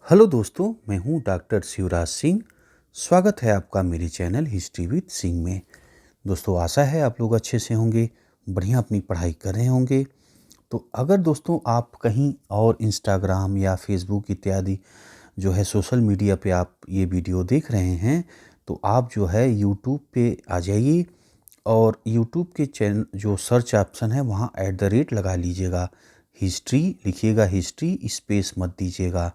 Hello दोस्तों, मैं हूं डॉक्टर शिवराज सिंह। स्वागत है आपका मेरे चैनल हिस्ट्री विद सिंह में। दोस्तों, आशा है आप लोग अच्छे से होंगे, बढ़िया अपनी पढ़ाई कर रहे होंगे। तो अगर दोस्तों आप कहीं और इंस्टाग्राम या फेसबुक इत्यादि जो है सोशल मीडिया पे आप ये वीडियो देख रहे हैं, तो आप जो है यूट्यूब पे आ जाइए और यूट्यूब के चैनल जो सर्च ऑप्शन है वहाँ @ लगा लीजिएगा। हिस्ट्री लिखिएगा, हिस्ट्री स्पेस मत दीजिएगा।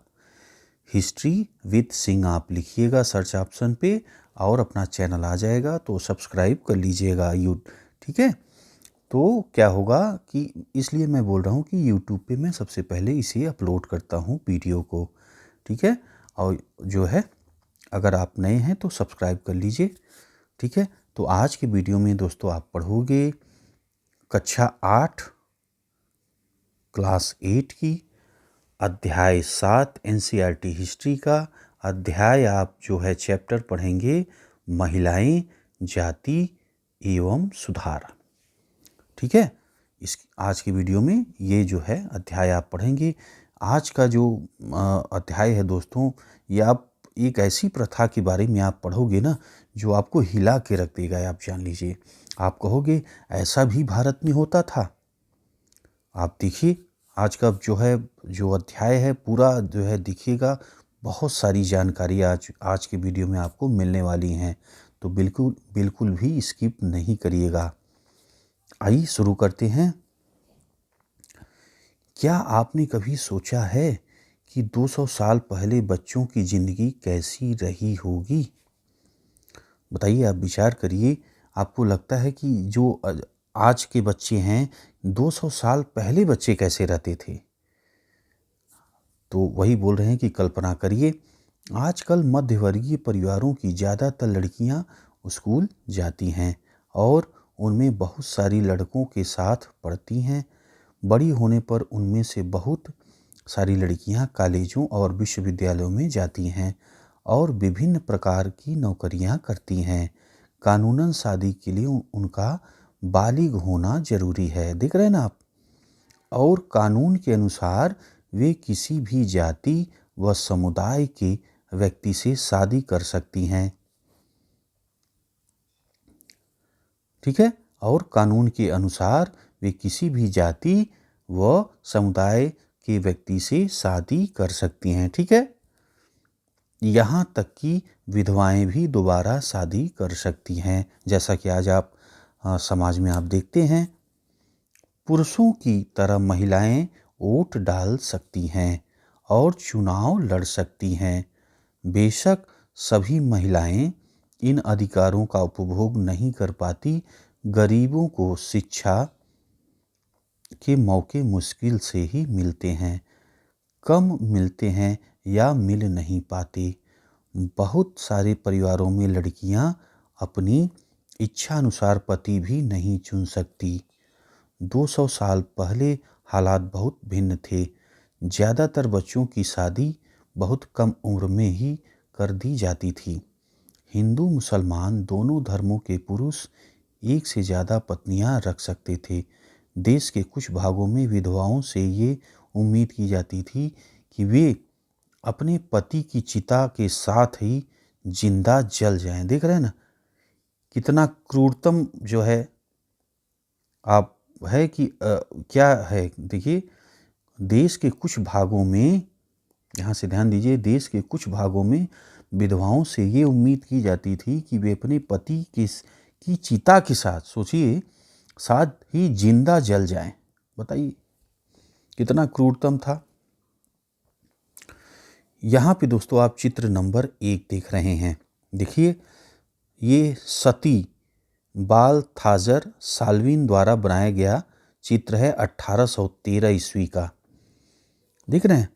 हिस्ट्री विद सिंह आप लिखिएगा सर्च ऑप्शन पे और अपना चैनल आ जाएगा, तो सब्सक्राइब कर लीजिएगा ठीक है। तो क्या होगा कि इसलिए मैं बोल रहा हूँ कि यूट्यूब पे मैं सबसे पहले इसे अपलोड करता हूँ वीडियो को, ठीक है। और जो है अगर आप नए हैं तो सब्सक्राइब कर लीजिए, ठीक है। तो आज के वीडियो में दोस्तों आप पढ़ोगे कक्षा 8 क्लास 8 की अध्याय 7 एनसीईआरटी हिस्ट्री का अध्याय। आप जो है चैप्टर पढ़ेंगे महिलाएं, जाति एवं सुधार, ठीक है। इस आज की वीडियो में ये जो है अध्याय आप पढ़ेंगे। आज का जो अध्याय है दोस्तों, ये आप एक ऐसी प्रथा के बारे में आप पढ़ोगे ना जो आपको हिला के रख देगा। आप जान लीजिए, आप कहोगे ऐसा भी भारत में होता था। आप देखिए आज का जो अध्याय है पूरा जो है देखिएगा, बहुत सारी जानकारी आज के वीडियो में आपको मिलने वाली हैं, तो बिल्कुल बिल्कुल भी स्किप नहीं करिएगा। आइए शुरू करते हैं। क्या आपने कभी सोचा है कि 200 साल पहले बच्चों की ज़िंदगी कैसी रही होगी? बताइए, आप विचार करिए। आपको लगता है कि जो आज के बच्चे हैं, 200 साल पहले बच्चे कैसे रहते थे? तो वही बोल रहे हैं कि कल्पना करिए। आजकल मध्यवर्गीय परिवारों की ज़्यादातर लड़कियां स्कूल जाती हैं और उनमें बहुत सारी लड़कों के साथ पढ़ती हैं। बड़ी होने पर उनमें से बहुत सारी लड़कियां कॉलेजों और विश्वविद्यालयों में जाती हैं और विभिन्न प्रकार की नौकरियां करती हैं। कानूनन शादी के लिए उनका बालिग होना जरूरी है। देख रहे हैं ना आप? और कानून के अनुसार वे किसी भी जाति व समुदाय के व्यक्ति से शादी कर सकती हैं, ठीक है। और कानून के अनुसार वे किसी भी जाति व समुदाय के व्यक्ति से शादी कर सकती हैं, ठीक है। यहाँ तक कि विधवाएं भी दोबारा शादी कर सकती हैं, जैसा कि आज आप समाज में आप देखते हैं। पुरुषों की तरह महिलाएं वोट डाल सकती हैं और चुनाव लड़ सकती हैं। बेशक सभी महिलाएं इन अधिकारों का उपभोग नहीं कर पाती। गरीबों को शिक्षा के मौके मुश्किल से ही मिलते हैं, कम मिलते हैं या मिल नहीं पाते। बहुत सारे परिवारों में लड़कियां अपनी इच्छा अनुसार पति भी नहीं चुन सकती। 200 साल पहले हालात बहुत भिन्न थे। ज़्यादातर बच्चों की शादी बहुत कम उम्र में ही कर दी जाती थी। हिंदू मुसलमान दोनों धर्मों के पुरुष एक से ज़्यादा पत्नियां रख सकते थे। देश के कुछ भागों में विधवाओं से ये उम्मीद की जाती थी कि वे अपने पति की चिता के साथ ही जिंदा जल जाएं। देख रहे हैं ना कितना क्रूरतम जो है आप है कि क्या है। देखिए, देश के कुछ भागों में, यहाँ से ध्यान दीजिए, देश के कुछ भागों में विधवाओं से ये उम्मीद की जाती थी कि वे अपने पति की चिता के साथ, सोचिए, साथ ही जिंदा जल जाएं। बताइए कितना क्रूरतम था। यहाँ पे दोस्तों आप चित्र नंबर 1 देख रहे हैं। देखिए, ये सती बालथाजर साल्विन द्वारा बनाया गया चित्र है 1813 ईस्वी का। देख रहे हैं?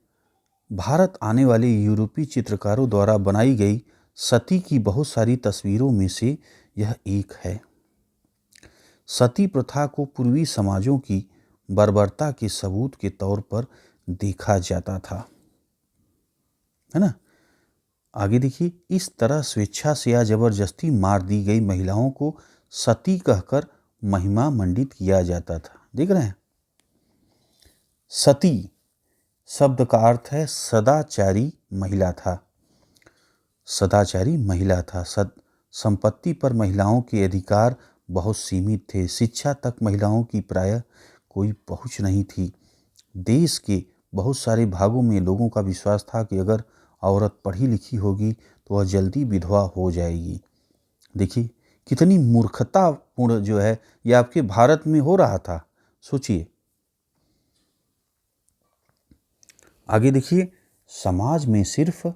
भारत आने वाले यूरोपीय चित्रकारों द्वारा बनाई गई सती की बहुत सारी तस्वीरों में से यह एक है। सती प्रथा को पूर्वी समाजों की बर्बरता के सबूत के तौर पर देखा जाता था, है ना। आगे देखिए, इस तरह स्वेच्छा से या जबरदस्ती मार दी गई महिलाओं को सती कहकर महिमा मंडित किया जाता था। देख रहे हैं? सती शब्द का अर्थ है सदाचारी महिला था। सदाचारी महिला था। संपत्ति पर महिलाओं के अधिकार बहुत सीमित थे। शिक्षा तक महिलाओं की प्रायः कोई पहुंच नहीं थी। देश के बहुत सारे भागों में लोगों का विश्वास था कि अगर औरत पढ़ी लिखी होगी तो वह जल्दी विधवा हो जाएगी। देखिए कितनी मूर्खतापूर्ण जो है ये आपके भारत में हो रहा था। सोचिए आगे देखिए, समाज में सिर्फ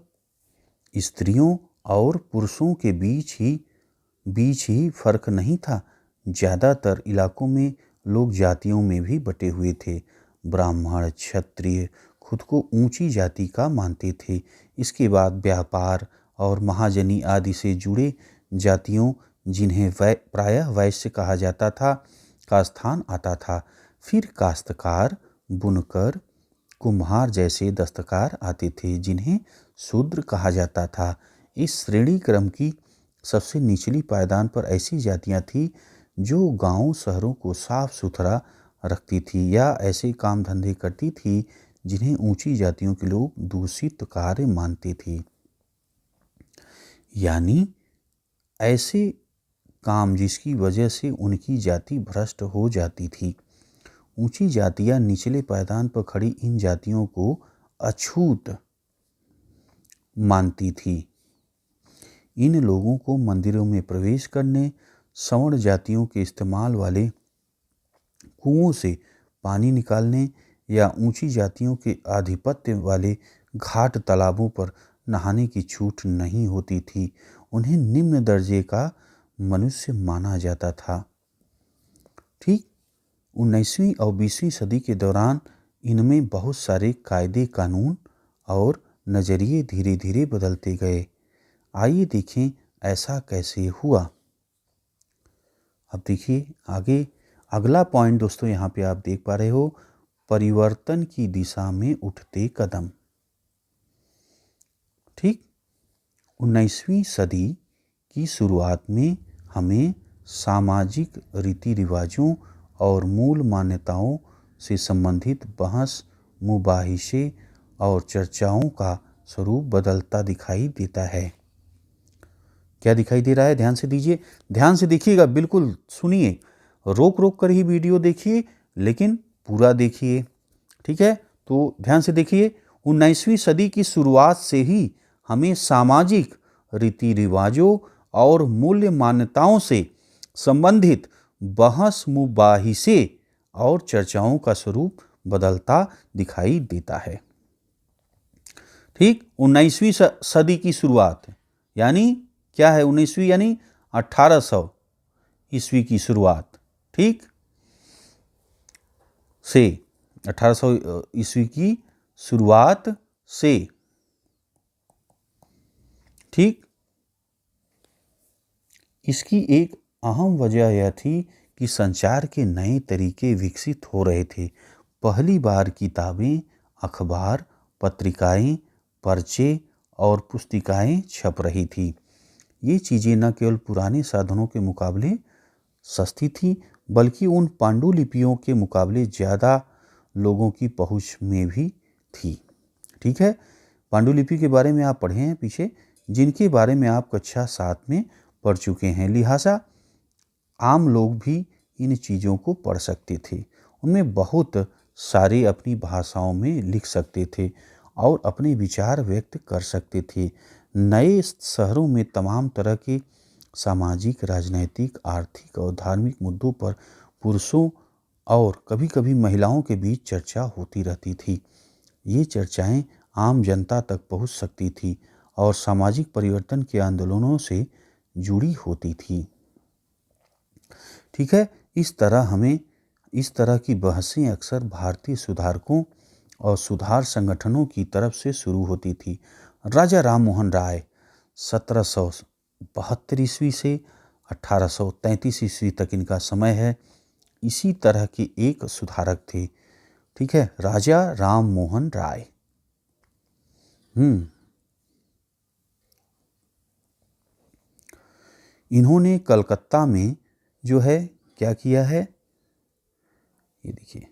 स्त्रियों और पुरुषों के बीच ही फर्क नहीं था। ज़्यादातर इलाकों में लोग जातियों में भी बटे हुए थे। ब्राह्मण क्षत्रिय खुद को ऊंची जाति का मानते थे। इसके बाद व्यापार और महाजनी आदि से जुड़े जातियों, जिन्हें प्रायः वैश्य कहा जाता था, का स्थान आता था। फिर काश्तकार, बुनकर, कुम्हार जैसे दस्तकार आते थे, जिन्हें शूद्र कहा जाता था। इस श्रेणी क्रम की सबसे निचली पायदान पर ऐसी जातियां थीं जो गांवों शहरों को साफ सुथरा रखती थी या ऐसे काम धंधे करती थी जिन्हें ऊंची जातियों के लोग दूषित कार्य मानते थे। यानी ऐसे काम जिसकी वजह से उनकी जाति भ्रष्ट हो जाती थी। ऊंची जातियां निचले पायदान पर खड़ी इन जातियों को अछूत मानती थी। इन लोगों को मंदिरों में प्रवेश करने, सवर्ण जातियों के इस्तेमाल वाले कुओं से पानी निकालने या ऊंची जातियों के आधिपत्य वाले घाट तालाबों पर नहाने की छूट नहीं होती थी। उन्हें निम्न दर्जे का मनुष्य माना जाता था। ठीक 19वीं और 20वीं सदी के दौरान इनमें बहुत सारे कायदे कानून और नज़रिए धीरे धीरे बदलते गए। आइए देखें ऐसा कैसे हुआ। अब देखिए आगे अगला पॉइंट दोस्तों, यहाँ पे आप देख पा रहे हो, परिवर्तन की दिशा में उठते कदम। ठीक 19वीं सदी की शुरुआत में हमें सामाजिक रीति रिवाजों और मूल मान्यताओं से संबंधित बहस, मुबाहिसे और चर्चाओं का स्वरूप बदलता दिखाई देता है। क्या दिखाई दे रहा है? ध्यान से दीजिए, ध्यान से देखिएगा, बिल्कुल सुनिए, रोक रोक कर ही वीडियो देखिए लेकिन पूरा देखिए। ठीक है, तो ध्यान से देखिए। 19वीं सदी की शुरुआत से ही हमें सामाजिक रीति रिवाजों और मूल्य मान्यताओं से संबंधित बहस, मुबाहिसे और चर्चाओं का स्वरूप बदलता दिखाई देता है। ठीक 19वीं सदी की शुरुआत यानी क्या है? 19वीं यानी 1800 ईस्वी की शुरुआत। ठीक से 1800 ईस्वी की शुरुआत से, ठीक, इसकी एक अहम वजह यह थी कि संचार के नए तरीके विकसित हो रहे थे। पहली बार किताबें, अखबार, पत्रिकाएं, पर्चे और पुस्तिकाएं छप रही थी। ये चीज़ें न केवल पुराने साधनों के मुकाबले सस्ती थी बल्कि उन पांडुलिपियों के मुकाबले ज़्यादा लोगों की पहुंच में भी थी। ठीक है, पांडुलिपि के बारे में आप पढ़े हैं पीछे, जिनके बारे में आप कक्षा 7 में पढ़ चुके हैं। लिहाजा आम लोग भी इन चीज़ों को पढ़ सकते थे। उनमें बहुत सारे अपनी भाषाओं में लिख सकते थे और अपने विचार व्यक्त कर सकते थे। नए शहरों में तमाम तरह के सामाजिक, राजनैतिक, आर्थिक और धार्मिक मुद्दों पर पुरुषों और कभी-कभी महिलाओं के बीच चर्चा होती रहती थी। ये चर्चाएं आम जनता तक पहुंच सकती थी और सामाजिक परिवर्तन के आंदोलनों से जुड़ी होती थी। ठीक है, इस तरह की बहसें अक्सर भारतीय सुधारकों और सुधार संगठनों की तरफ से शुरू होती थी। राजा राम मोहन राय 1772 ईस्वी से 1833 ईस्वी तक इनका समय है। इसी तरह के एक सुधारक थे। ठीक है, राजा राम मोहन राय। इन्होंने कलकत्ता में जो है क्या किया है, ये देखिए,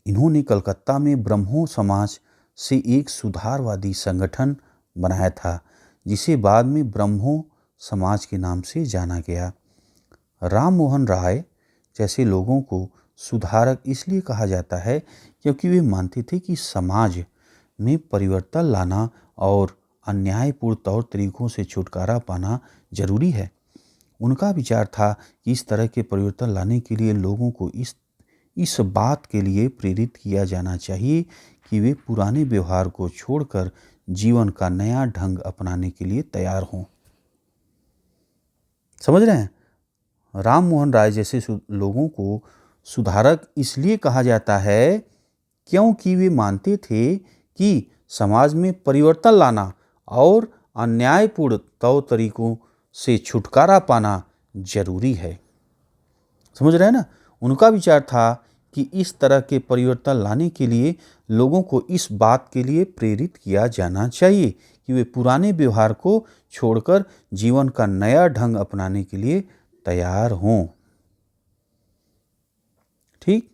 इन्होंने कलकत्ता में ब्रह्मो समाज से एक सुधारवादी संगठन बनाया था, जिसे बाद में ब्रह्मो समाज के नाम से जाना गया। राम मोहन राय जैसे लोगों को सुधारक इसलिए कहा जाता है क्योंकि वे मानते थे कि समाज में परिवर्तन लाना और अन्यायपूर्ण तौर तरीकों से छुटकारा पाना जरूरी है। उनका विचार था कि इस तरह के परिवर्तन लाने के लिए लोगों को इस बात के लिए प्रेरित किया जाना चाहिए कि वे पुराने व्यवहार को छोड़कर जीवन का नया ढंग अपनाने के लिए तैयार हों। समझ रहे हैं? राम मोहन राय जैसे लोगों को सुधारक इसलिए कहा जाता है क्योंकि वे मानते थे कि समाज में परिवर्तन लाना और अन्यायपूर्ण तौर तरीकों से छुटकारा पाना जरूरी है। समझ रहे हैं ना? उनका विचार था कि इस तरह के परिवर्तन लाने के लिए लोगों को इस बात के लिए प्रेरित किया जाना चाहिए कि वे पुराने व्यवहार को छोड़कर जीवन का नया ढंग अपनाने के लिए तैयार हों। ठीक,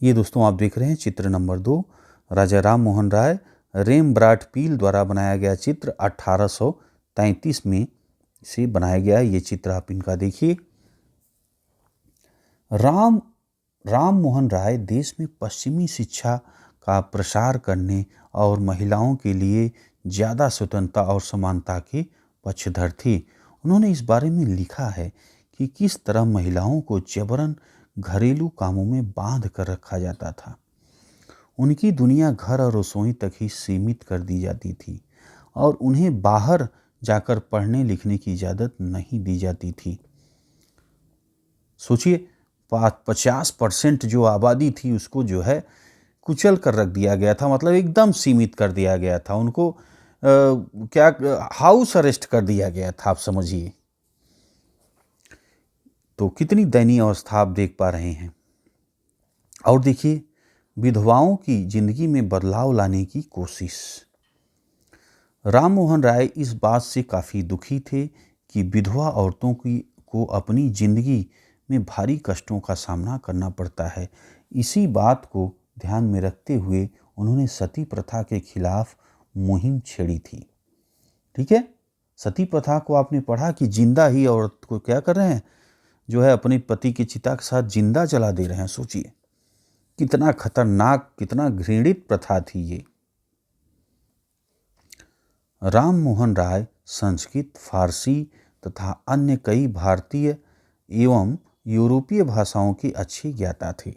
ये दोस्तों आप देख रहे हैं चित्र नंबर 2, राजा राम मोहन राय, रेम्ब्रांट पील द्वारा बनाया गया चित्र 1833 में से बनाया गया। ये चित्र आप इनका देखिए। राम मोहन राय देश में पश्चिमी शिक्षा का प्रसार करने और महिलाओं के लिए ज़्यादा स्वतंत्रता और समानता के पक्षधर थे। उन्होंने इस बारे में लिखा है कि किस तरह महिलाओं को जबरन घरेलू कामों में बांध कर रखा जाता था। उनकी दुनिया घर और रसोई तक ही सीमित कर दी जाती थी और उन्हें बाहर जाकर पढ़ने लिखने की इजाज़त नहीं दी जाती थी। सोचिए, 50% जो आबादी थी उसको जो है कुचल कर रख दिया गया था, मतलब एकदम सीमित कर दिया गया था उनको। क्या हाउस अरेस्ट कर दिया गया था, आप समझिए। तो कितनी दयनीय अवस्था आप देख पा रहे हैं। और देखिए, विधवाओं की जिंदगी में बदलाव लाने की कोशिश। राम मोहन राय इस बात से काफ़ी दुखी थे कि विधवा औरतों को अपनी जिंदगी में भारी कष्टों का सामना करना पड़ता है। इसी बात को ध्यान में रखते हुए उन्होंने सती प्रथा के खिलाफ मुहिम छेड़ी थी। ठीक है, सती प्रथा को आपने पढ़ा कि जिंदा ही औरत को क्या कर रहे हैं, जो है अपने पति की चिता के साथ जिंदा जला दे रहे हैं। सोचिए कितना खतरनाक, कितना घृणित प्रथा थी ये। राम मोहन राय संस्कृत, फारसी तथा अन्य कई भारतीय एवं यूरोपीय भाषाओं के अच्छे ज्ञाता थे।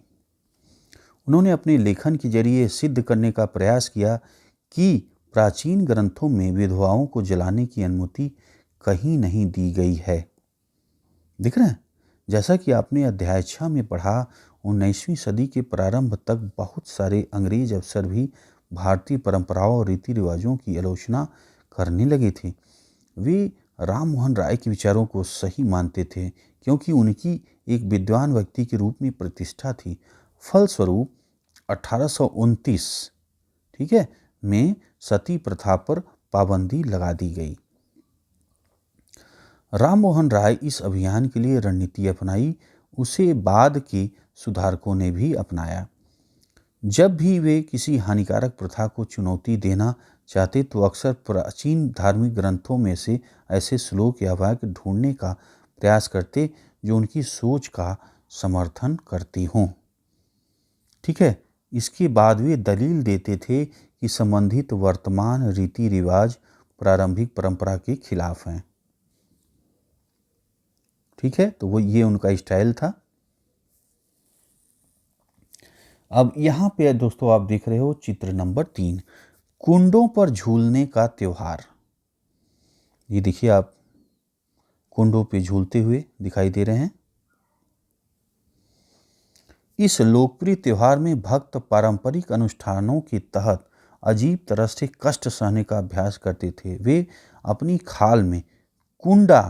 उन्होंने अपने लेखन के जरिए सिद्ध करने का प्रयास किया कि प्राचीन ग्रंथों में विधवाओं को जलाने की अनुमति कहीं नहीं दी गई है। दिख रहे हैं? जैसा कि आपने अध्याय 6 में पढ़ा, 19वीं सदी के प्रारंभ तक बहुत सारे अंग्रेज अफसर भी भारतीय परंपराओं और रीति रिवाजों की आलोचना करने लगे थे। वे राम मोहन राय के विचारों को सही मानते थे क्योंकि उनकी एक विद्वान व्यक्ति के रूप में प्रतिष्ठा थी। फलस्वरूप 1829 ठीक है में सती प्रथा पर पाबंदी लगा दी गई। राम मोहन राय इस अभियान के लिए रणनीति अपनाई, उसे बाद के सुधारकों ने भी अपनाया। जब भी वे किसी हानिकारक प्रथा को चुनौती देना चाहते तो अक्सर प्राचीन धार्मिक ग्रंथों में से ऐसे श्लोक या वाक्य ढूंढने का प्रयास करते जो उनकी सोच का समर्थन करती हों। ठीक है, इसके बाद वे दलील देते थे कि संबंधित वर्तमान रीति रिवाज प्रारंभिक परंपरा के खिलाफ हैं। ठीक है, तो वो ये उनका स्टाइल था। अब यहाँ पे दोस्तों आप देख रहे हो चित्र नंबर 3, कुंडों पर झूलने का त्योहार। ये देखिए, आप कुंडों पे झूलते हुए दिखाई दे रहे हैं। इस लोकप्रिय त्योहार में भक्त पारंपरिक अनुष्ठानों के तहत अजीब तरह से कष्ट सहने का अभ्यास करते थे। वे अपनी खाल में कुंडा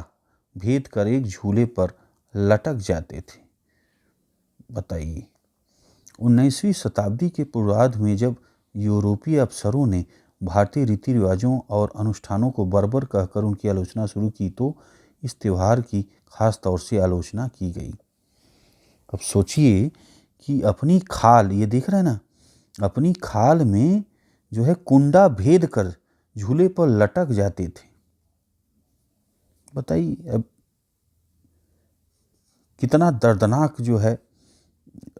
भेद कर एक झूले पर लटक जाते थे। बताइए, 19वीं शताब्दी के पूर्वार्ध में जब यूरोपीय अफसरों ने भारतीय रीति रिवाजों और अनुष्ठानों को बर्बर कहकर उनकी आलोचना शुरू की तो इस त्योहार की खास तौर से आलोचना की गई। अब सोचिए कि अपनी खाल, ये देख रहे हैं ना, अपनी खाल में जो है कुंडा भेद कर झूले पर लटक जाते थे। बताइए अब कितना दर्दनाक जो है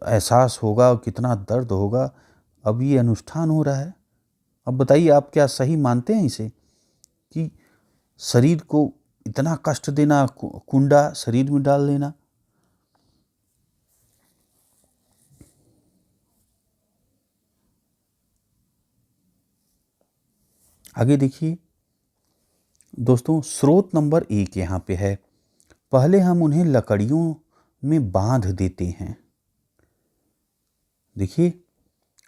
एहसास होगा, कितना दर्द होगा। अब ये अनुष्ठान हो रहा है। अब बताइए आप क्या सही मानते हैं इसे, कि शरीर को इतना कष्ट देना, कुंडा शरीर में डाल लेना? आगे देखिए दोस्तों, स्रोत नंबर 1 यहाँ पे है। पहले हम उन्हें लकड़ियों में बांध देते हैं। देखिए,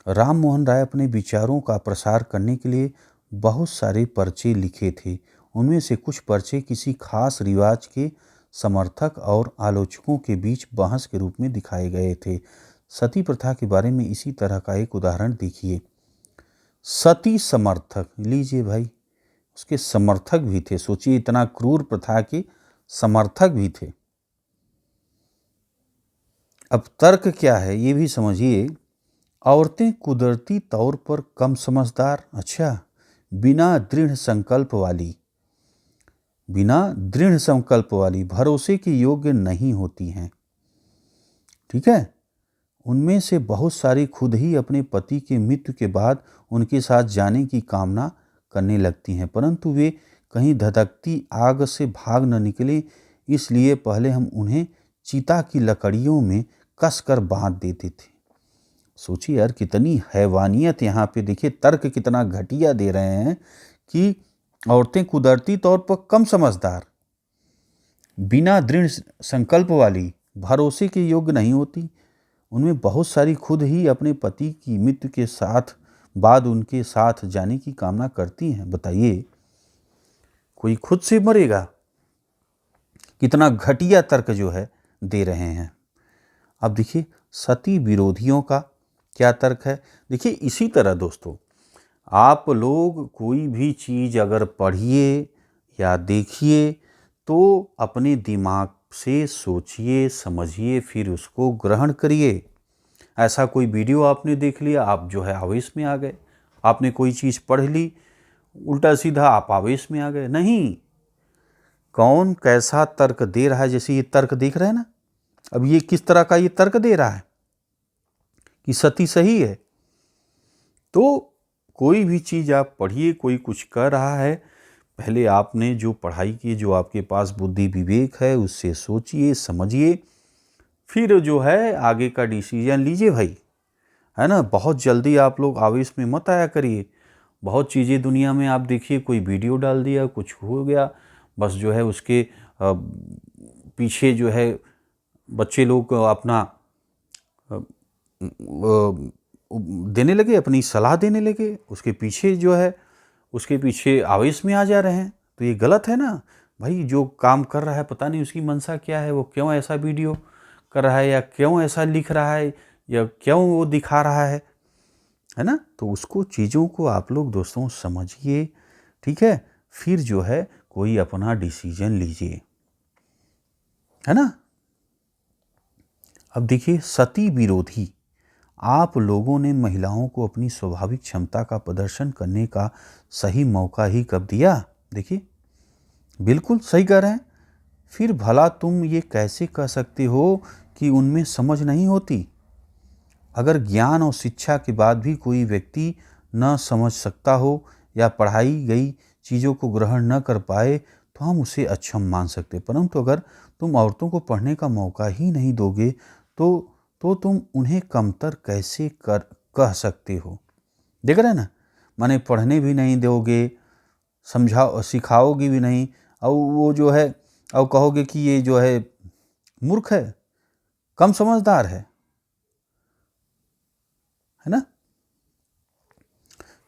राम मोहन राय अपने विचारों का प्रसार करने के लिए बहुत सारे पर्चे लिखे थे। उनमें से कुछ पर्चे किसी खास रिवाज के समर्थक और आलोचकों के बीच बहस के रूप में दिखाए गए थे। सती प्रथा के बारे में इसी तरह का एक उदाहरण देखिए। सती समर्थक, लीजिए भाई, उसके समर्थक भी थे। सोचिए, इतना क्रूर प्रथा के समर्थक भी थे। अब तर्क क्या है ये भी समझिए। औरतें कुदरती तौर पर कम समझदार, अच्छा, बिना दृढ़ संकल्प वाली भरोसे के योग्य नहीं होती हैं। ठीक है, उनमें से बहुत सारी खुद ही अपने पति के मृत्यु के बाद उनके साथ जाने की कामना करने लगती हैं, परंतु वे कहीं धधकती आग से भाग न निकले, इसलिए पहले हम उन्हें चिता की लकड़ियों में कसकर बांध देते थे। सोचिए यार, कितनी हैवानियत यहाँ पे। देखिए तर्क कितना घटिया दे रहे हैं कि औरतें कुदरती तौर पर कम समझदार, बिना दृढ़ संकल्प वाली, भरोसे के योग्य नहीं होती, उनमें बहुत सारी खुद ही अपने पति की मृत्यु के साथ बाद उनके साथ जाने की कामना करती हैं। बताइए, कोई खुद से मरेगा? कितना घटिया तर्क जो है दे रहे हैं। अब देखिए सती विरोधियों का क्या तर्क है। देखिए इसी तरह दोस्तों, आप लोग कोई भी चीज़ अगर पढ़िए या देखिए तो अपने दिमाग से सोचिए, समझिए, फिर उसको ग्रहण करिए। ऐसा कोई वीडियो आपने देख लिया, आप जो है आवेश में आ गए। आपने कोई चीज़ पढ़ ली, उल्टा सीधा आप आवेश में आ गए। नहीं, कौन कैसा तर्क दे रहा है। जैसे ये तर्क देख रहे हैं ना, अब ये किस तरह का ये तर्क दे रहा है कि सती सही है। तो कोई भी चीज़ आप पढ़िए, कोई कुछ कर रहा है, पहले आपने जो पढ़ाई की, जो आपके पास बुद्धि विवेक है, उससे सोचिए, समझिए, फिर जो है आगे का डिसीजन लीजिए भाई, है ना। बहुत जल्दी आप लोग आवेश में मत आया करिए। बहुत चीज़ें दुनिया में आप देखिए, कोई वीडियो डाल दिया, कुछ हो गया, बस जो है उसके पीछे जो है बच्चे लोग अपना देने लगे, अपनी सलाह देने लगे, उसके पीछे जो है उसके पीछे आवेश में आ जा रहे हैं। तो ये गलत है ना भाई। जो काम कर रहा है पता नहीं उसकी मंशा क्या है, वो क्यों ऐसा वीडियो कर रहा है, या क्यों ऐसा लिख रहा है, या क्यों वो दिखा रहा है ना। तो उसको, चीज़ों को आप लोग दोस्तों समझिए, ठीक है, फिर जो है कोई अपना डिसीजन लीजिए, है ना। अब देखिए सती विरोधी, आप लोगों ने महिलाओं को अपनी स्वाभाविक क्षमता का प्रदर्शन करने का सही मौका ही कब दिया? देखिए बिल्कुल सही कह रहे हैं। फिर भला तुम ये कैसे कह सकते हो कि उनमें समझ नहीं होती? अगर ज्ञान और शिक्षा के बाद भी कोई व्यक्ति न समझ सकता हो या पढ़ाई गई चीज़ों को ग्रहण न कर पाए तो हम उसे अक्षम मान सकते, परंतु अगर तुम औरतों को पढ़ने का मौका ही नहीं दोगे तो तुम उन्हें कमतर कैसे कह सकते हो? देख रहे हैं ना, माने पढ़ने भी नहीं दोगे, सिखाओगे भी नहीं, और वो जो है और कहोगे कि ये जो है मूर्ख है, कम समझदार है ना।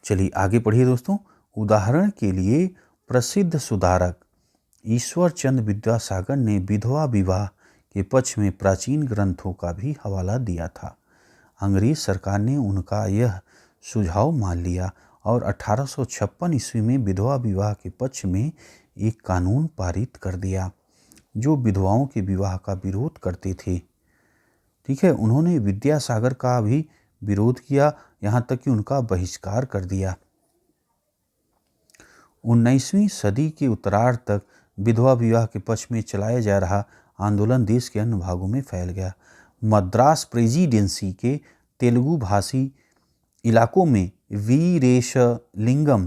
चलिए आगे पढ़िए दोस्तों। उदाहरण के लिए प्रसिद्ध सुधारक ईश्वर चंद्र विद्यासागर ने विधवा विवाह के पक्ष में प्राचीन ग्रंथों का भी हवाला दिया था। अंग्रेज सरकार ने उनका यह सुझाव मान लिया और 1856 ईस्वी में विधवा विवाह के पक्ष में एक कानून पारित कर दिया। जो विधवाओं के विवाह का विरोध करते थे ठीक है, उन्होंने विद्यासागर का भी विरोध किया, यहाँ तक कि उनका बहिष्कार कर दिया। 19वीं सदी के उत्तरार्ध तक विधवा विवाह के पक्ष में चलाया जा रहा आंदोलन देश के अन्य भागों में फैल गया। मद्रास प्रेसिडेंसी के तेलुगु भाषी इलाकों में वीरेशलिंगम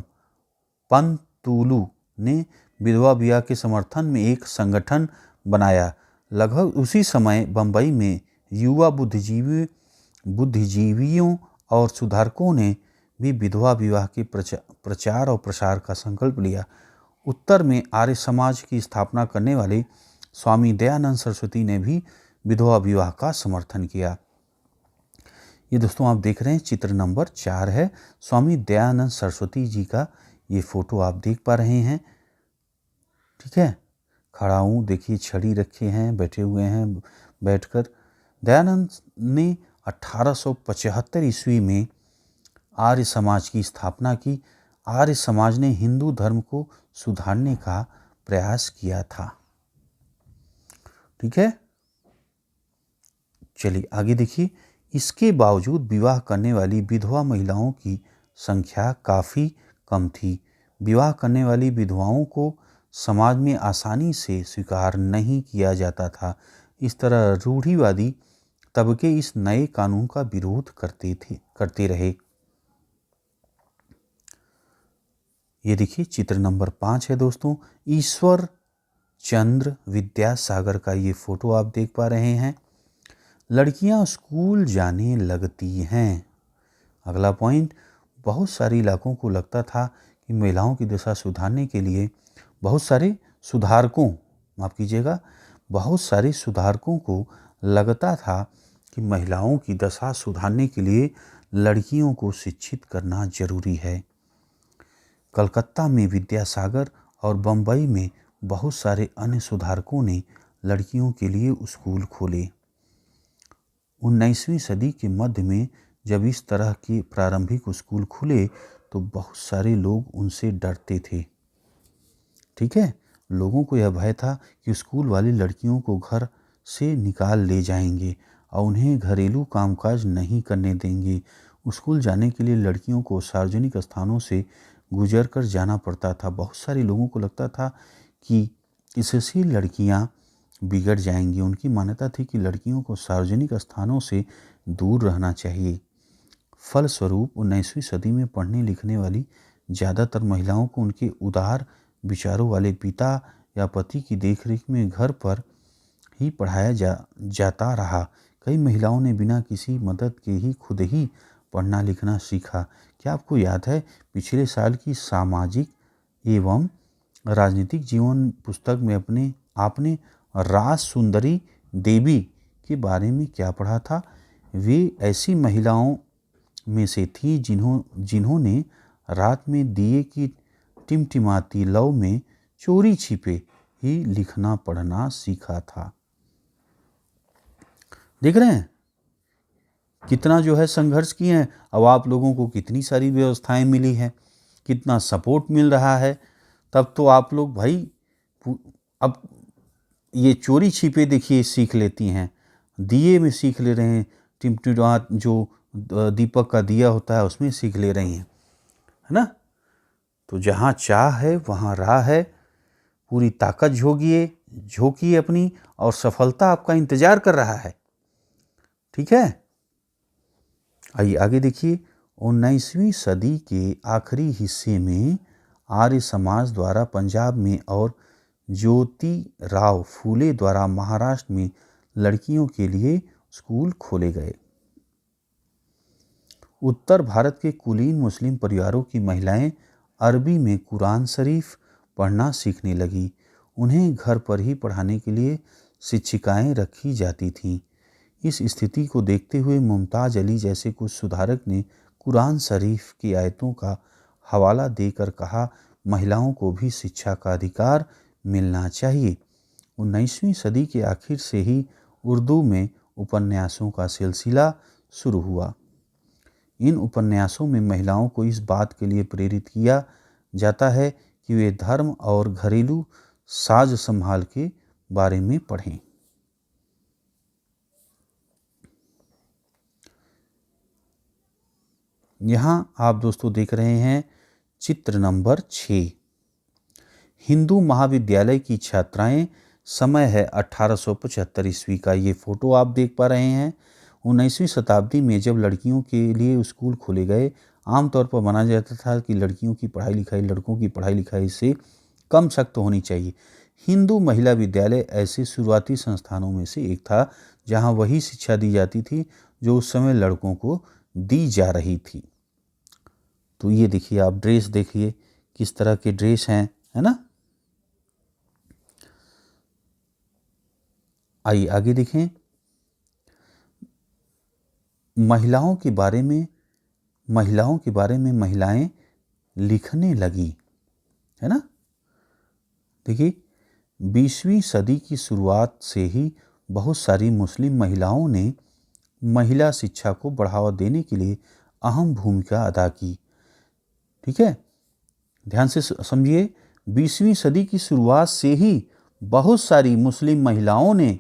पंतुलु ने विधवा विवाह के समर्थन में एक संगठन बनाया। लगभग उसी समय बंबई में युवा बुद्धिजीवियों और सुधारकों ने भी विधवा विवाह के प्रचार और प्रसार का संकल्प लिया। उत्तर में आर्य समाज की स्थापना करने वाले स्वामी दयानंद सरस्वती ने भी विधवा विवाह का समर्थन किया। ये दोस्तों आप देख रहे हैं चित्र नंबर 4 है, स्वामी दयानंद सरस्वती जी का ये फोटो आप देख पा रहे हैं। ठीक है, खड़ा हूँ, देखिए छड़ी रखे हैं, बैठे हुए हैं बैठकर। दयानंद ने 1875 ईस्वी में आर्य समाज की स्थापना की। आर्य समाज ने हिंदू धर्म को सुधारने का प्रयास किया था। ठीक है, चलिए आगे देखिए। इसके बावजूद विवाह करने वाली विधवा महिलाओं की संख्या काफ़ी कम थी। विवाह करने वाली विधवाओं को समाज में आसानी से स्वीकार नहीं किया जाता था। इस तरह रूढ़िवादी तबके इस नए कानून का विरोध करते रहे। ये देखिए चित्र नंबर 5 है दोस्तों, ईश्वर चंद्र विद्यासागर का ये फोटो आप देख पा रहे हैं। लड़कियां स्कूल जाने लगती हैं। अगला पॉइंट, बहुत सारे इलाकों को लगता था कि महिलाओं की दशा सुधारने के लिए बहुत सारे सुधारकों, माफ कीजिएगा, बहुत सारे सुधारकों को लगता था कि महिलाओं की दशा सुधारने के लिए लड़कियों को शिक्षित करना जरूरी है। कलकत्ता में विद्यासागर और बंबई में बहुत सारे अन्य सुधारकों ने लड़कियों के लिए स्कूल खोले। 19वीं सदी के मध्य में जब इस तरह के प्रारंभिक स्कूल खुले तो बहुत सारे लोग उनसे डरते थे। ठीक है, लोगों को यह भय था कि स्कूल वाली लड़कियों को घर से निकाल ले जाएंगे और उन्हें घरेलू कामकाज नहीं करने देंगे। स्कूल जाने के लिए लड़कियों को सार्वजनिक स्थानों से गुजर कर जाना पड़ता था। बहुत सारे लोगों को लगता था कि इससे लड़कियां बिगड़ जाएंगी। उनकी मान्यता थी कि लड़कियों को सार्वजनिक स्थानों से दूर रहना चाहिए। फलस्वरूप 19वीं सदी में पढ़ने लिखने वाली ज़्यादातर महिलाओं को उनके उदार विचारों वाले पिता या पति की देखरेख में घर पर ही पढ़ाया जाता रहा। कई महिलाओं ने बिना किसी मदद के ही खुद ही पढ़ना लिखना सीखा। क्या आपको याद है पिछले साल की सामाजिक एवं राजनीतिक जीवन पुस्तक में आपने राज सुंदरी देवी के बारे में क्या पढ़ा था? वे ऐसी महिलाओं में से थी जिन्होंने रात में दिए की टिमटिमाती लौ में चोरी छिपे ही लिखना पढ़ना सीखा था। देख रहे हैं कितना जो है संघर्ष किए हैं। अब आप लोगों को कितनी सारी व्यवस्थाएं मिली हैं, कितना सपोर्ट मिल रहा है। तब तो आप लोग भाई अब ये चोरी छिपे देखिए सीख लेती हैं, दिए में सीख ले रहे हैं, टिमटिमा जो दीपक का दिया होता है उसमें सीख ले रही हैं, है ना। तो जहाँ चाह है वहाँ राह है। पूरी ताकत झोंकिए अपनी और सफलता आपका इंतजार कर रहा है। ठीक है, आइए आगे देखिए। 19वीं सदी के आखिरी हिस्से में आर्य समाज द्वारा पंजाब में और ज्योतिराव फूले द्वारा महाराष्ट्र में लड़कियों के लिए स्कूल खोले गए। उत्तर भारत के कुलीन मुस्लिम परिवारों की महिलाएं अरबी में कुरान शरीफ पढ़ना सीखने लगी। उन्हें घर पर ही पढ़ाने के लिए शिक्षिकाएं रखी जाती थीं। इस स्थिति को देखते हुए मुमताज़ अली जैसे कुछ सुधारक ने कुरान शरीफ की आयतों का हवाला देकर कहा, महिलाओं को भी शिक्षा का अधिकार मिलना चाहिए। 19वीं सदी के आखिर से ही उर्दू में उपन्यासों का सिलसिला शुरू हुआ। इन उपन्यासों में महिलाओं को इस बात के लिए प्रेरित किया जाता है कि वे धर्म और घरेलू साज संभाल के बारे में पढ़ें। यहाँ आप दोस्तों देख रहे हैं चित्र नंबर 6। हिंदू महाविद्यालय की छात्राएं, समय है 1875 ईस्वी का। ये फोटो आप देख पा रहे हैं। 19वीं शताब्दी में जब लड़कियों के लिए स्कूल खोले गए, आमतौर पर माना जाता था कि लड़कियों की पढ़ाई लिखाई लड़कों की पढ़ाई लिखाई से कम सख्त होनी चाहिए। हिंदू महिला विद्यालय ऐसे शुरुआती संस्थानों में से एक था जहां वही शिक्षा दी जाती थी जो उस समय लड़कों को दी जा रही थी। तो ये देखिए, आप ड्रेस देखिए किस तरह के ड्रेस हैं, है ना। आइए आगे देखें। महिलाओं के बारे में महिलाएं लिखने लगी, है ना। देखिए, 20वीं सदी की शुरुआत से ही बहुत सारी मुस्लिम महिलाओं ने महिला शिक्षा को बढ़ावा देने के लिए अहम भूमिका अदा की। ठीक है, ध्यान से समझिए। 20वीं सदी की शुरुआत से ही बहुत सारी मुस्लिम महिलाओं ने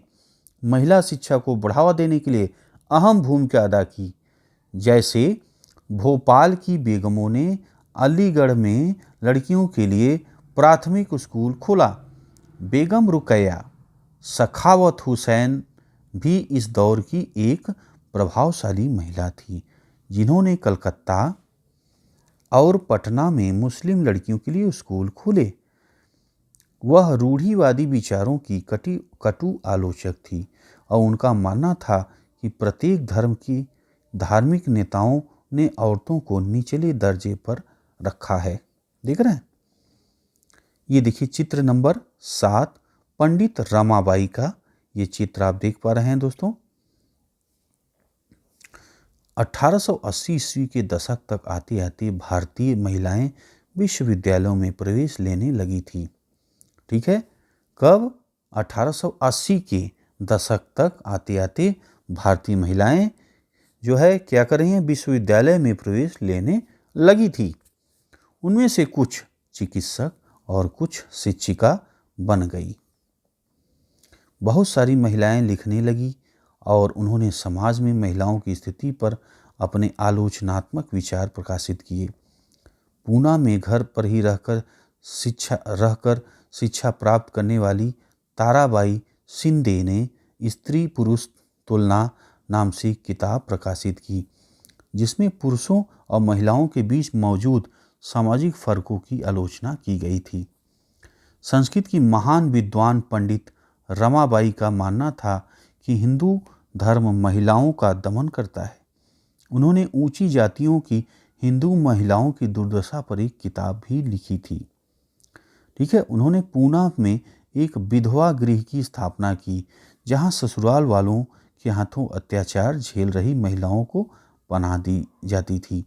महिला शिक्षा को बढ़ावा देने के लिए अहम भूमिका अदा की। जैसे भोपाल की बेगमों ने अलीगढ़ में लड़कियों के लिए प्राथमिक स्कूल खोला। बेगम रुकैया सखावत हुसैन भी इस दौर की एक प्रभावशाली महिला थी, जिन्होंने कलकत्ता और पटना में मुस्लिम लड़कियों के लिए स्कूल खोले। वह रूढ़िवादी विचारों की कटु आलोचक थी और उनका मानना था कि प्रत्येक धर्म की धार्मिक नेताओं ने औरतों को निचले दर्जे पर रखा है। देख रहे हैं, ये देखिए चित्र नंबर 7, पंडित रमाबाई का ये चित्र आप देख पा रहे हैं दोस्तों। 1880 ईस्वी के दशक तक आते आते भारतीय महिलाएं विश्वविद्यालयों में प्रवेश लेने लगी थी। ठीक है, कब? 1880 के दशक तक आते आते भारतीय महिलाएं जो है क्या कर रही हैं, विश्वविद्यालय में प्रवेश लेने लगी थी। उनमें से कुछ चिकित्सक और कुछ शिक्षिका बन गई। बहुत सारी महिलाएं लिखने लगी और उन्होंने समाज में महिलाओं की स्थिति पर अपने आलोचनात्मक विचार प्रकाशित किए। पूना में घर पर ही रहकर शिक्षा प्राप्त करने वाली ताराबाई शिंदे ने स्त्री पुरुष तुलना नाम से किताब प्रकाशित की, जिसमें पुरुषों और महिलाओं के बीच मौजूद सामाजिक फर्कों की आलोचना की गई थी। संस्कृत की महान विद्वान पंडित रमाबाई का मानना था कि हिंदू धर्म महिलाओं का दमन करता है। उन्होंने ऊंची जातियों की हिंदू महिलाओं की दुर्दशा पर एक किताब भी लिखी थी। ठीक है, उन्होंने पूना में एक विधवा गृह की स्थापना की, जहां ससुराल वालों के हाथों अत्याचार झेल रही महिलाओं को पनाह दी जाती थी।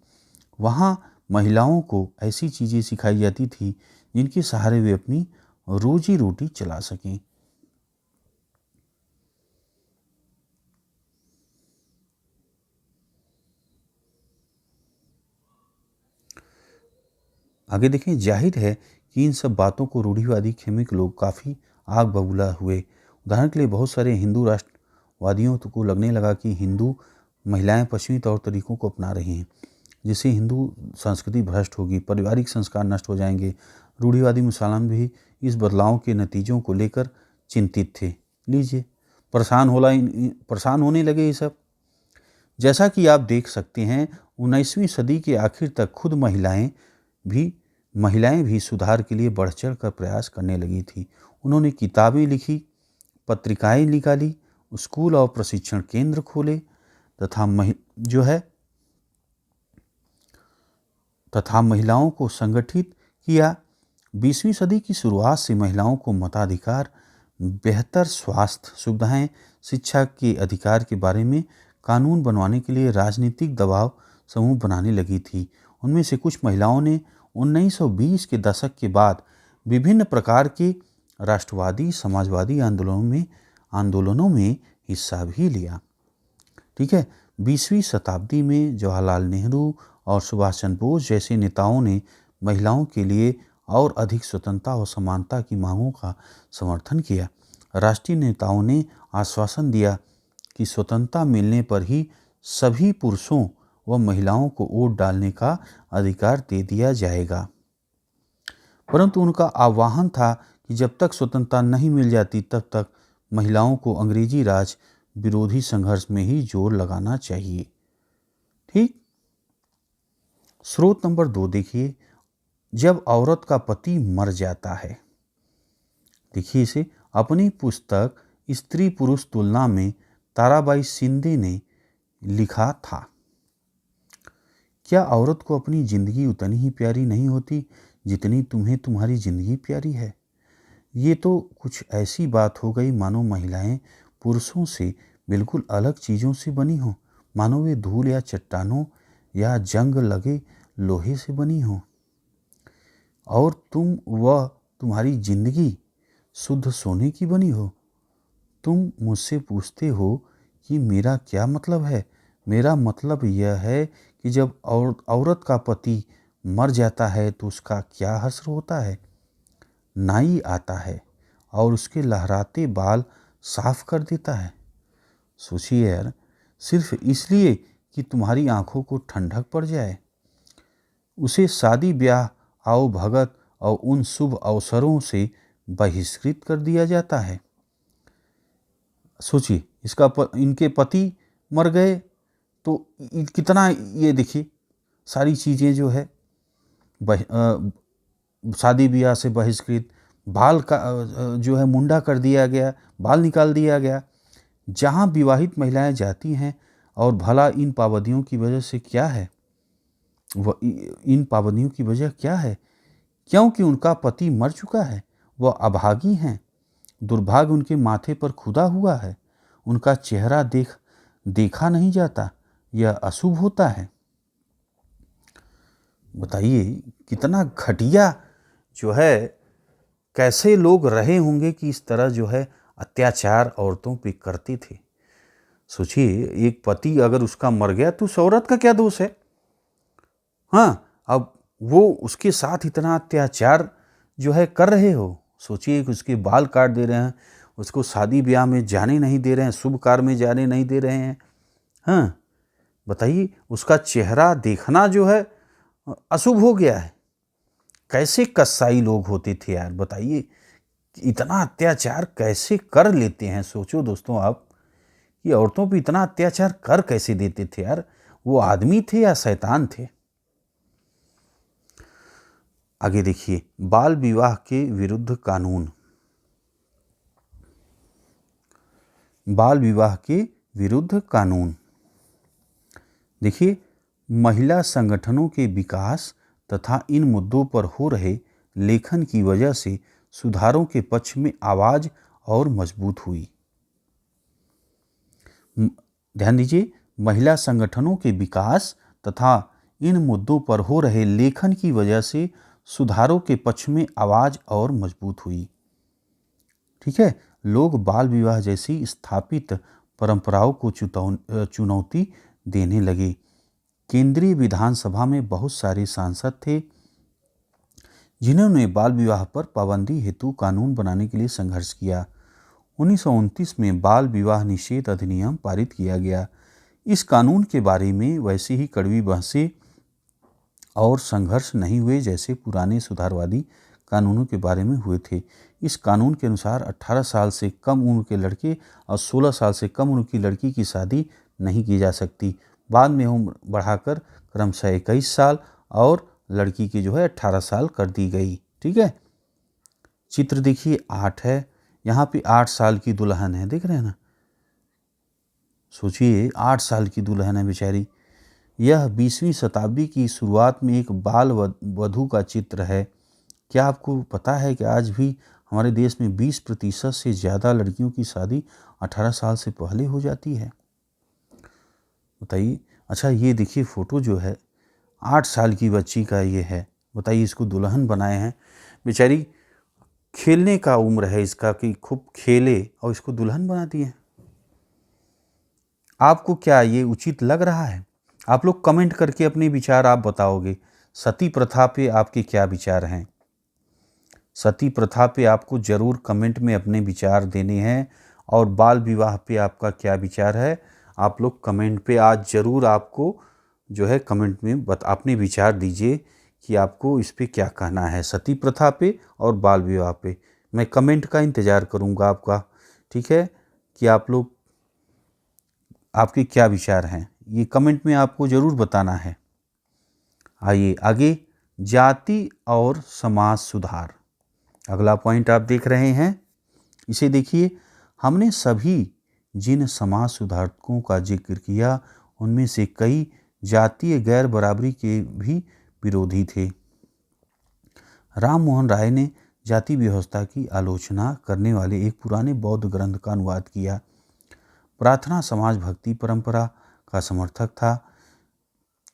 वहां महिलाओं को ऐसी चीज़ें सिखाई जाती थी जिनके सहारे वे अपनी रोजी रोटी चला सकें। आगे देखें, जाहिर है कि इन सब बातों को रूढ़िवादी खेमिक लोग काफ़ी आग बबूला हुए। उदाहरण के लिए बहुत सारे हिंदू राष्ट्रवादियों को लगने लगा कि हिंदू महिलाएं पश्चिमी तौर तरीकों को अपना रही हैं, जिससे हिंदू संस्कृति भ्रष्ट होगी, पारिवारिक संस्कार नष्ट हो जाएंगे। रूढ़िवादी मुसलमान भी इस बदलाव के नतीजों को लेकर चिंतित थे। लीजिए, परेशान होने लगे ये सब। जैसा कि आप देख सकते हैं, 19वीं सदी के आखिर तक खुद महिलाएं भी सुधार के लिए बढ़ चढ़ कर प्रयास करने लगी थी। उन्होंने किताबें लिखी, पत्रिकाएं निकाली, स्कूल और प्रशिक्षण केंद्र खोले तथा महिलाओं को संगठित किया। 20वीं सदी की शुरुआत से महिलाओं को मताधिकार, बेहतर स्वास्थ्य सुविधाएं, शिक्षा के अधिकार के बारे में कानून बनवाने के लिए राजनीतिक दबाव समूह बनाने लगी थी। उनमें से कुछ महिलाओं ने 1920 के दशक के बाद विभिन्न प्रकार के राष्ट्रवादी समाजवादी आंदोलनों में हिस्सा भी लिया। ठीक है, 20वीं शताब्दी में जवाहरलाल नेहरू और सुभाष चंद्र बोस जैसे नेताओं ने महिलाओं के लिए और अधिक स्वतंत्रता और समानता की मांगों का समर्थन किया। राष्ट्रीय नेताओं ने आश्वासन दिया कि स्वतंत्रता मिलने पर ही सभी पुरुषों व महिलाओं को वोट डालने का अधिकार दे दिया जाएगा। परंतु उनका आह्वान था कि जब तक स्वतंत्रता नहीं मिल जाती तब तक महिलाओं को अंग्रेजी राज विरोधी संघर्ष में ही जोर लगाना चाहिए। ठीक। स्रोत नंबर 2 देखिए, जब औरत का पति मर जाता है। देखिए इसे, अपनी पुस्तक स्त्री पुरुष तुलना में ताराबाई शिंदे ने लिखा था, क्या औरत को अपनी जिंदगी उतनी ही प्यारी नहीं होती जितनी तुम्हें तुम्हारी जिंदगी प्यारी है? ये तो कुछ ऐसी बात हो गई मानो महिलाएं पुरुषों से बिल्कुल अलग चीज़ों से बनी हो, मानो वे धूल या चट्टानों या जंग लगे लोहे से बनी हो, और तुम व तुम्हारी जिंदगी शुद्ध सोने की बनी हो। तुम मुझसे पूछते हो कि मेरा क्या मतलब है? मेरा मतलब यह है कि जब औरत का पति मर जाता है तो उसका क्या हश्र होता है। नाई आता है और उसके लहराते बाल साफ कर देता है। सोचिए यार, सिर्फ इसलिए कि तुम्हारी आंखों को ठंडक पड़ जाए। उसे शादी ब्याह आओ भगत और उन शुभ अवसरों से बहिष्कृत कर दिया जाता है। सोचिए, इनके पति मर गए तो कितना, ये देखिए सारी चीज़ें जो है शादी ब्याह से बहिष्कृत, बाल का जो है मुंडा कर दिया गया, बाल निकाल दिया गया। जहाँ विवाहित महिलाएं जाती हैं, और भला इन पाबंदियों की वजह से क्या है, इन पाबंदियों की वजह क्या है? क्योंकि उनका पति मर चुका है, वह अभागी हैं, दुर्भाग्य उनके माथे पर खुदा हुआ है, उनका चेहरा देखा नहीं जाता, यह अशुभ होता है। बताइए कितना घटिया जो है, कैसे लोग रहे होंगे कि इस तरह जो है अत्याचार औरतों पे करते थे। सोचिए, एक पति अगर उसका मर गया तो उस औरत का क्या दोष है? हाँ, अब वो उसके साथ इतना अत्याचार जो है कर रहे हो। सोचिए कि उसके बाल काट दे रहे हैं, उसको शादी ब्याह में जाने नहीं दे रहे हैं, शुभ कार्य में जाने नहीं दे रहे हैं। हाँ, बताइए, उसका चेहरा देखना जो है अशुभ हो गया है। कैसे कसाई लोग होते थे यार, बताइए इतना अत्याचार कैसे कर लेते हैं। सोचो दोस्तों आप, ये औरतों पे इतना अत्याचार कर कैसे देते थे यार? वो आदमी थे या शैतान थे? आगे देखिए, बाल विवाह के विरुद्ध कानून। बाल विवाह के विरुद्ध कानून। देखिए, महिला संगठनों के विकास तथा इन मुद्दों पर हो रहे लेखन की वजह से सुधारों के पक्ष में आवाज और मजबूत हुई। ध्यान दीजिए, महिला संगठनों के विकास तथा इन मुद्दों पर हो रहे लेखन की वजह से सुधारों के पक्ष में आवाज और मजबूत हुई। ठीक है, लोग बाल विवाह जैसी स्थापित परंपराओं को चुनौती देने लगे। केंद्रीय विधानसभा में बहुत सारे सांसद थे जिन्होंने बाल विवाह पर पाबंदी हेतु कानून बनाने के लिए संघर्ष किया। 1929 में बाल विवाह निषेध अधिनियम पारित किया गया। इस कानून के बारे में वैसे ही कड़वी बहसें और संघर्ष नहीं हुए जैसे पुराने सुधारवादी कानूनों के बारे में हुए थे। इस कानून के अनुसार 18 साल से कम उम्र के लड़के और 16 साल से कम उम्र की लड़की की शादी नहीं की जा सकती। बाद में उम्र बढ़ाकर क्रमशः 21 साल और लड़की की जो है 18 साल कर दी गई। ठीक है, चित्र देखिए 8 है, यहाँ पे 8 साल की दुल्हन है, देख रहे हैं ना। सोचिए, 8 साल की दुल्हन है बेचारी। यह 20वीं शताब्दी की शुरुआत में एक बाल वधू का चित्र है। क्या आपको पता है कि आज भी हमारे देश में 20% से ज़्यादा लड़कियों की शादी 18 साल से पहले हो जाती है? बताइए। अच्छा, ये देखिए फोटो जो है 8 साल की बच्ची का ये है। बताइए, इसको दुल्हन बनाए हैं। बेचारी खेलने का उम्र है इसका कि खूब खेले और इसको दुल्हन बना दिए। आपको क्या ये उचित लग रहा है? आप लोग कमेंट करके अपने विचार आप बताओगे। सती प्रथा पे आपके क्या विचार हैं? सती प्रथा पे आपको ज़रूर कमेंट में अपने विचार देने हैं। और बाल विवाह पे आपका क्या विचार है, आप लोग कमेंट पे आज ज़रूर आपको जो है कमेंट में अपने विचार दीजिए कि आपको इस पे क्या कहना है, सती प्रथा पे और बाल विवाह पे। मैं कमेंट का इंतज़ार करूँगा आपका, ठीक है, कि आप लोग आपके क्या विचार हैं, ये कमेंट में आपको ज़रूर बताना है। आइए आगे, जाति और समाज सुधार। अगला पॉइंट आप देख रहे हैं, इसे देखिए। हमने सभी जिन समाज सुधारकों का जिक्र किया उनमें से कई जातीय गैर बराबरी के भी विरोधी थे। राम मोहन राय ने जाति व्यवस्था की आलोचना करने वाले एक पुराने बौद्ध ग्रंथ का अनुवाद किया। प्रार्थना समाज भक्ति परंपरा का समर्थक था,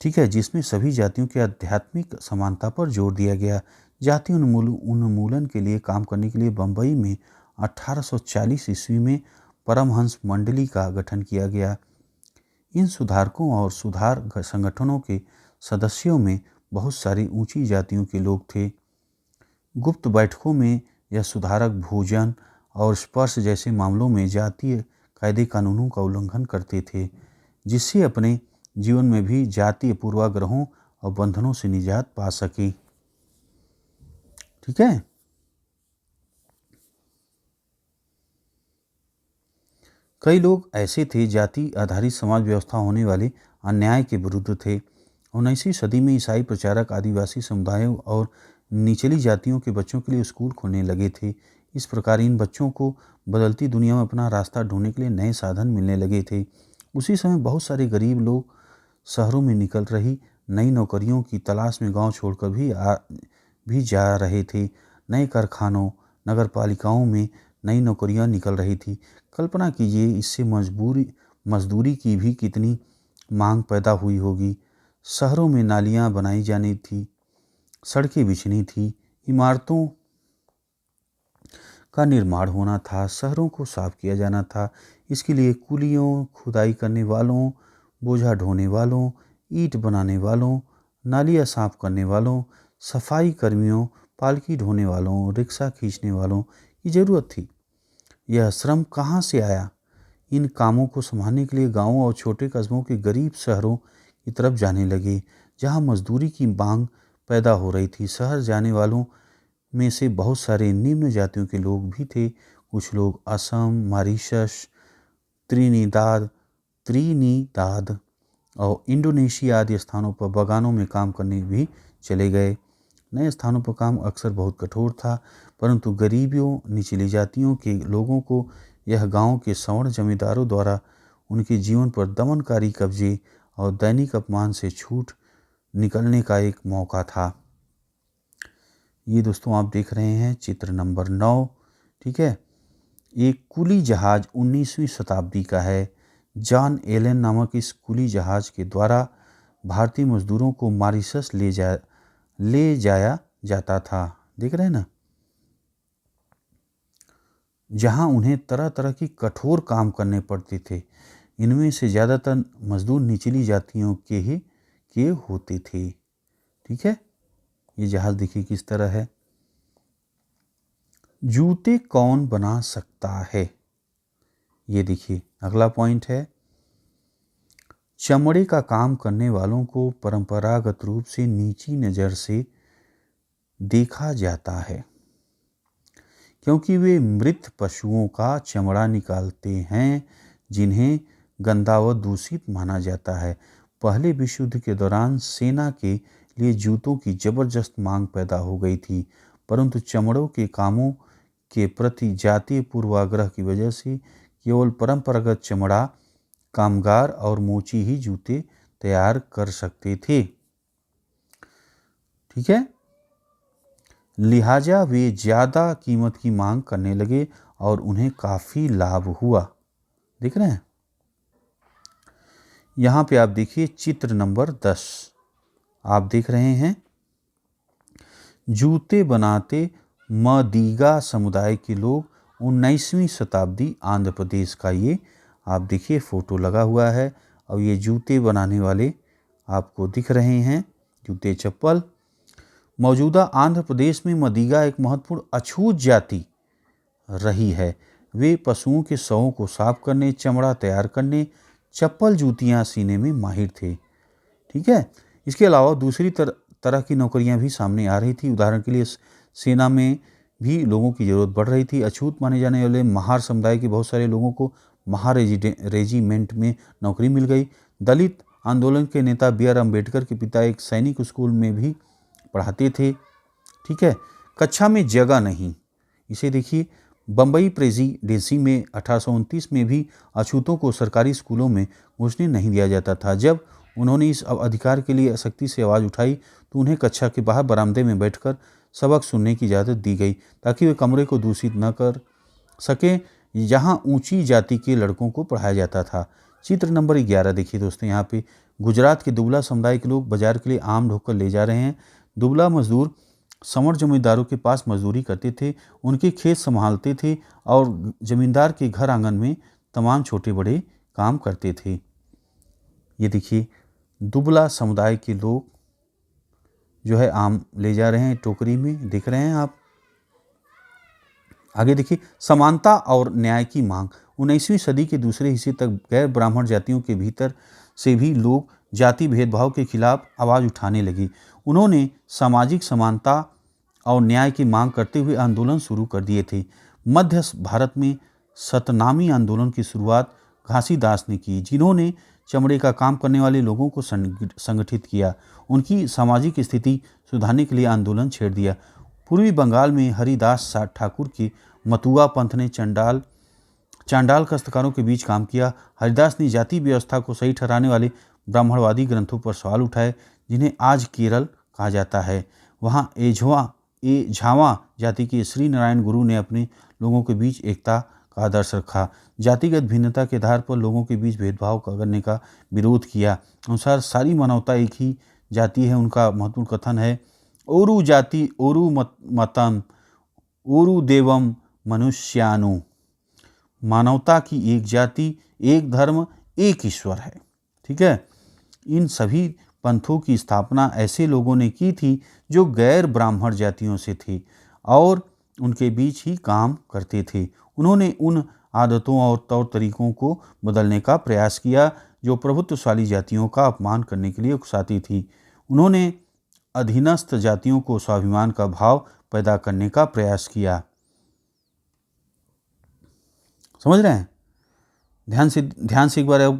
ठीक है, जिसमें सभी जातियों के आध्यात्मिक समानता पर जोर दिया गया। जाति उन्मूलन के लिए काम करने के लिए बंबई में 1840 ईस्वी में परमहंस मंडली का गठन किया गया। इन सुधारकों और सुधार संगठनों के सदस्यों में बहुत सारी ऊंची जातियों के लोग थे। गुप्त बैठकों में यह सुधारक भोजन और स्पर्श जैसे मामलों में जातीय कायदे कानूनों का उल्लंघन करते थे, जिससे अपने जीवन में भी जातीय पूर्वाग्रहों और बंधनों से निजात पा सके। ठीक है, कई लोग ऐसे थे जाति आधारित समाज व्यवस्था होने वाले अन्याय के विरुद्ध थे। 19वीं सदी में ईसाई प्रचारक आदिवासी समुदायों और निचली जातियों के बच्चों के लिए स्कूल खोलने लगे थे। इस प्रकार इन बच्चों को बदलती दुनिया में अपना रास्ता ढूंढने के लिए नए साधन मिलने लगे थे। उसी समय बहुत सारे गरीब लोग शहरों में निकल रही नई नौकरियों की तलाश में गांव छोड़कर भी जा रहे थे। नए कारखानों, नगर पालिकाओं में नई नौकरियां निकल रही थी। कल्पना कीजिए, इससे मजदूरी की भी कितनी मांग पैदा हुई होगी। शहरों में नालियां बनाई जानी थी, सड़कें बिछनी थी, इमारतों का निर्माण होना था, शहरों को साफ किया जाना था। इसके लिए कुलियों, खुदाई करने वालों, बोझा ढोने वालों, ईंट बनाने वालों, नालियाँ साफ करने वालों, सफाई कर्मियों, पालकी ढोने वालों, रिक्शा खींचने वालों की ज़रूरत थी। यह श्रम कहाँ से आया? इन कामों को संभालने के लिए गांवों और छोटे कस्बों के गरीब शहरों की तरफ जाने लगे, जहां मजदूरी की मांग पैदा हो रही थी। शहर जाने वालों में से बहुत सारे निम्न जातियों के लोग भी थे। कुछ लोग असम, मॉरिशस, त्रिनिदाद और इंडोनेशिया आदि स्थानों पर बागानों में काम करने भी चले गए। नए स्थानों पर काम अक्सर बहुत कठोर था, परंतु गरीबियों, निचली जातियों के लोगों को यह गांव के सवर्ण जमींदारों द्वारा उनके जीवन पर दमनकारी कब्जे और दैनिक अपमान से छूट निकलने का एक मौका था। ये दोस्तों आप देख रहे हैं चित्र नंबर 9, ठीक है। एक कुली जहाज 19वीं शताब्दी का है। जॉन एलन नामक इस कुली जहाज के द्वारा भारतीय मजदूरों को मॉरिशस ले जाया जाता था। देख रहे हैं ना, जहां उन्हें तरह तरह की कठोर काम करने पड़ते थे। इनमें से ज़्यादातर मजदूर निचली जातियों के होते थे। ठीक है, ये जहाज देखिए किस तरह है। जूते कौन बना सकता है? ये देखिए अगला पॉइंट है। चमड़े का काम करने वालों को परंपरागत रूप से नीची नज़र से देखा जाता है, क्योंकि वे मृत पशुओं का चमड़ा निकालते हैं, जिन्हें गंदा व दूषित माना जाता है। पहले विश्व युद्ध के दौरान सेना के लिए जूतों की जबरदस्त मांग पैदा हो गई थी, परंतु चमड़ों के कामों के प्रति जातीय पूर्वाग्रह की वजह से केवल परंपरागत चमड़ा कामगार और मोची ही जूते तैयार कर सकते थे। ठीक है, लिहाजा वे ज़्यादा कीमत की मांग करने लगे और उन्हें काफ़ी लाभ हुआ। देख रहे हैं, यहाँ पे आप देखिए चित्र नंबर 10 आप देख रहे हैं। जूते बनाते मदीगा समुदाय के लोग 19वीं शताब्दी आंध्र प्रदेश का, ये आप देखिए फोटो लगा हुआ है और ये जूते बनाने वाले आपको दिख रहे हैं, जूते चप्पल। मौजूदा आंध्र प्रदेश में मदीगा एक महत्वपूर्ण अछूत जाति रही है। वे पशुओं के शवों को साफ करने, चमड़ा तैयार करने, चप्पल जूतियाँ सीने में माहिर थे। ठीक है। इसके अलावा दूसरी तरह की नौकरियां भी सामने आ रही थी। उदाहरण के लिए सेना में भी लोगों की ज़रूरत बढ़ रही थी। अछूत माने जाने वाले महार समुदाय के बहुत सारे लोगों को महार रेजिमेंट में नौकरी मिल गई। दलित आंदोलन के नेता B.R. अम्बेडकर के पिता एक सैनिक स्कूल में भी पढ़ाते थे। ठीक है। कक्षा में जगह नहीं, इसे देखिए, बम्बई प्रेसिडेंसी में 1829 में भी अछूतों को सरकारी स्कूलों में घुसने नहीं दिया जाता था। जब उन्होंने इस अधिकार के लिए सख्ती से आवाज़ उठाई तो उन्हें कक्षा के बाहर बरामदे में बैठकर सबक सुनने की इजाज़त दी गई, ताकि वे कमरे को दूषित न कर सकें जहां ऊंची जाति के लड़कों को पढ़ाया जाता था। चित्र नंबर 11 देखिए दोस्तों, यहाँ पे गुजरात के दुबला समुदाय के लोग बाजार के लिए आम ढोकर ले जा रहे हैं। दुबला मजदूर संवर जमींदारों के पास मजदूरी करते थे, उनके खेत संभालते थे और जमींदार के घर आंगन में तमाम छोटे बड़े काम करते थे। ये देखिए, दुबला समुदाय के लोग जो है आम ले जा रहे हैं, टोकरी में दिख रहे हैं आप। आगे देखिए, समानता और न्याय की मांग। 19वीं सदी के दूसरे हिस्से तक गैर ब्राह्मण जातियों के भीतर से भी लोग जाति भेदभाव के खिलाफ आवाज़ उठाने लगे। उन्होंने सामाजिक समानता और न्याय की मांग करते हुए आंदोलन शुरू कर दिए थे। मध्य भारत में सतनामी आंदोलन की शुरुआत घासीदास ने की, जिन्होंने चमड़े का काम करने वाले लोगों को संगठित किया, उनकी सामाजिक स्थिति सुधारने के लिए आंदोलन छेड़ दिया। पूर्वी बंगाल में हरिदास ठाकुर के मतुआ पंथ ने चांडाल काश्तकारों के बीच काम किया। हरिदास ने जाति व्यवस्था को सही ठहराने वाले ब्राह्मणवादी ग्रंथों पर सवाल उठाए, जिन्हें आज केरल कहा जाता है। वहाँ झावा जाति के श्री नारायण गुरु ने अपने लोगों के बीच एकता का आदर्श रखा। जातिगत भिन्नता के आधार पर लोगों के बीच भेदभाव करने का विरोध किया। अनुसार सारी मानवता एक ही जाति है। उनका महत्वपूर्ण कथन है, ओरु जाति ओरु मतम ओरु देवम मनुष्यानु। मानवता की एक जाति, एक धर्म, एक ईश्वर है। ठीक है। इन सभी पंथों की स्थापना ऐसे लोगों ने की थी जो गैर ब्राह्मण जातियों से थे और उनके बीच ही काम करते थे। उन्होंने उन आदतों और तौर तरीकों को बदलने का प्रयास किया जो प्रभुत्वशाली जातियों का अपमान करने के लिए उकसाती थी। उन्होंने अधीनस्थ जातियों को स्वाभिमान का भाव पैदा करने का प्रयास किया। समझ रहे हैं? ध्यान से एक बार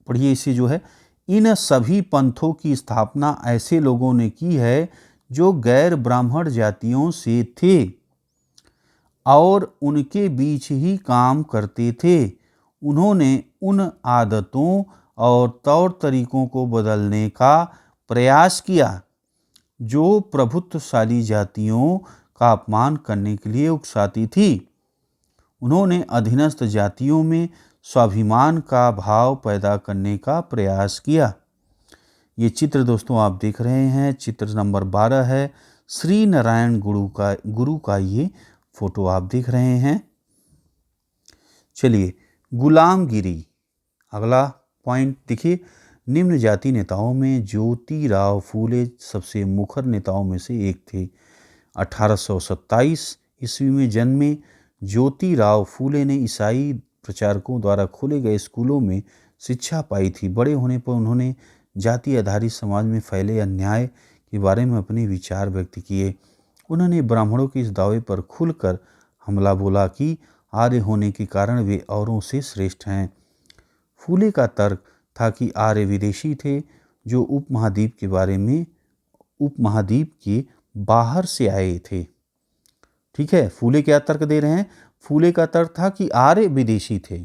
पढ़िए इसे जो है, इन सभी पंथों की स्थापना ऐसे लोगों ने की है जो गैर ब्राह्मण जातियों से थे और उनके बीच ही काम करते थे। उन्होंने उन आदतों और तौर तरीकों को बदलने का प्रयास किया जो प्रभुत्वशाली जातियों का अपमान करने के लिए उकसाती थी। उन्होंने अधीनस्थ जातियों में स्वाभिमान का भाव पैदा करने का प्रयास किया। ये चित्र दोस्तों आप देख रहे हैं, चित्र नंबर 12 है। श्री नारायण गुरु का ये फोटो आप देख रहे हैं। चलिए, गुलामगिरी, अगला पॉइंट देखिए। निम्न जाति नेताओं में ज्योतिराव फूले सबसे मुखर नेताओं में से एक थे। 1827 ईस्वी में जन्मे ज्योतिराव फूले ने ईसाई प्रचारकों द्वारा खोले गए स्कूलों में शिक्षा पाई थी। बड़े होने पर उन्होंने जाति आधारित समाज में फैले अन्याय के बारे में अपने विचार व्यक्त किए। उन्होंने ब्राह्मणों के इस दावे पर खुलकर हमला बोला कि आर्य होने के कारण वे औरों से श्रेष्ठ हैं। फूले का तर्क था कि आर्य विदेशी थे जो उपमहाद्वीप के बाहर से आए थे। ठीक है। फूले क्या तर्क दे रहे हैं? फूले का तर्क था कि आर्य विदेशी थे।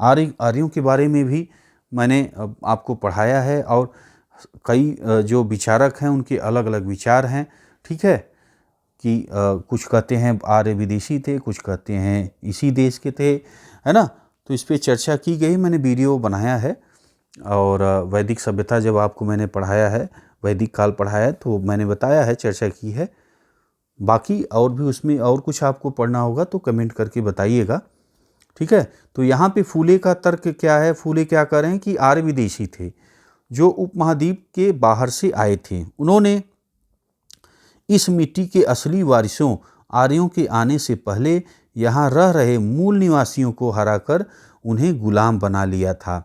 आर्यों के बारे में भी मैंने आपको पढ़ाया है और कई जो विचारक हैं उनके अलग अलग विचार हैं। ठीक है, कि कुछ कहते हैं आर्य विदेशी थे, कुछ कहते हैं इसी देश के थे, है ना। तो इस पे चर्चा की गई, मैंने वीडियो बनाया है। और वैदिक सभ्यता जब आपको मैंने पढ़ाया है, वैदिक काल पढ़ाया है, तो मैंने बताया है, चर्चा की है। बाकी और भी उसमें और कुछ आपको पढ़ना होगा तो कमेंट करके बताइएगा। ठीक है। तो यहाँ पे फूले का तर्क क्या है? फूले क्या कह रहे हैं कि आर्य विदेशी थे जो उपमहाद्वीप के बाहर से आए थे। उन्होंने इस मिट्टी के असली वारिसों आर्यों के आने से पहले यहाँ रह रहे मूल निवासियों को हराकर उन्हें गुलाम बना लिया था।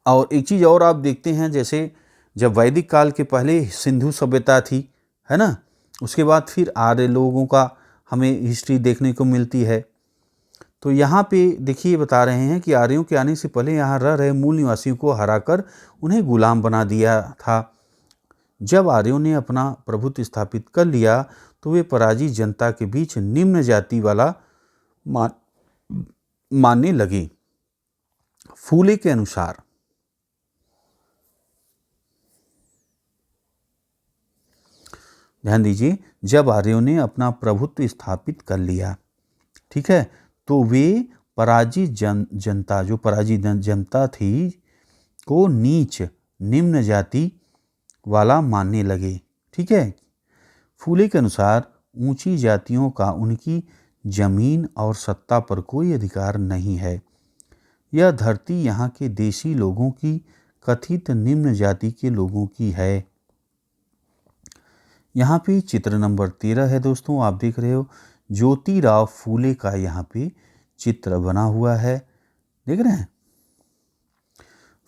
और एक चीज़ और आप देखते हैं, जैसे जब वैदिक काल के पहले सिंधु सभ्यता थी, है ना, उसके बाद फिर आर्य लोगों का हमें हिस्ट्री देखने को मिलती है। तो यहाँ पे देखिए बता रहे हैं कि आर्यों के आने से पहले यहाँ रह रहे मूल निवासियों को हराकर उन्हें गुलाम बना दिया था। जब आर्यों ने अपना प्रभुत्व स्थापित कर लिया तो वे पराजित जनता के बीच निम्न जाति वाला मानने लगे। फूले के अनुसार ध्यान दीजिए, जब आर्यों ने अपना प्रभुत्व स्थापित कर लिया, ठीक है, तो वे पराजित जनता, जो पराजित जनता थी, को नीच निम्न जाति वाला मानने लगे। ठीक है। फूले के अनुसार ऊंची जातियों का उनकी जमीन और सत्ता पर कोई अधिकार नहीं है। यह धरती यहाँ के देशी लोगों की कथित निम्न जाति के लोगों की है। यहाँ पे चित्र नंबर 13 है दोस्तों, आप देख रहे हो ज्योतिराव फूले का यहाँ पे चित्र बना हुआ है, देख रहे हैं।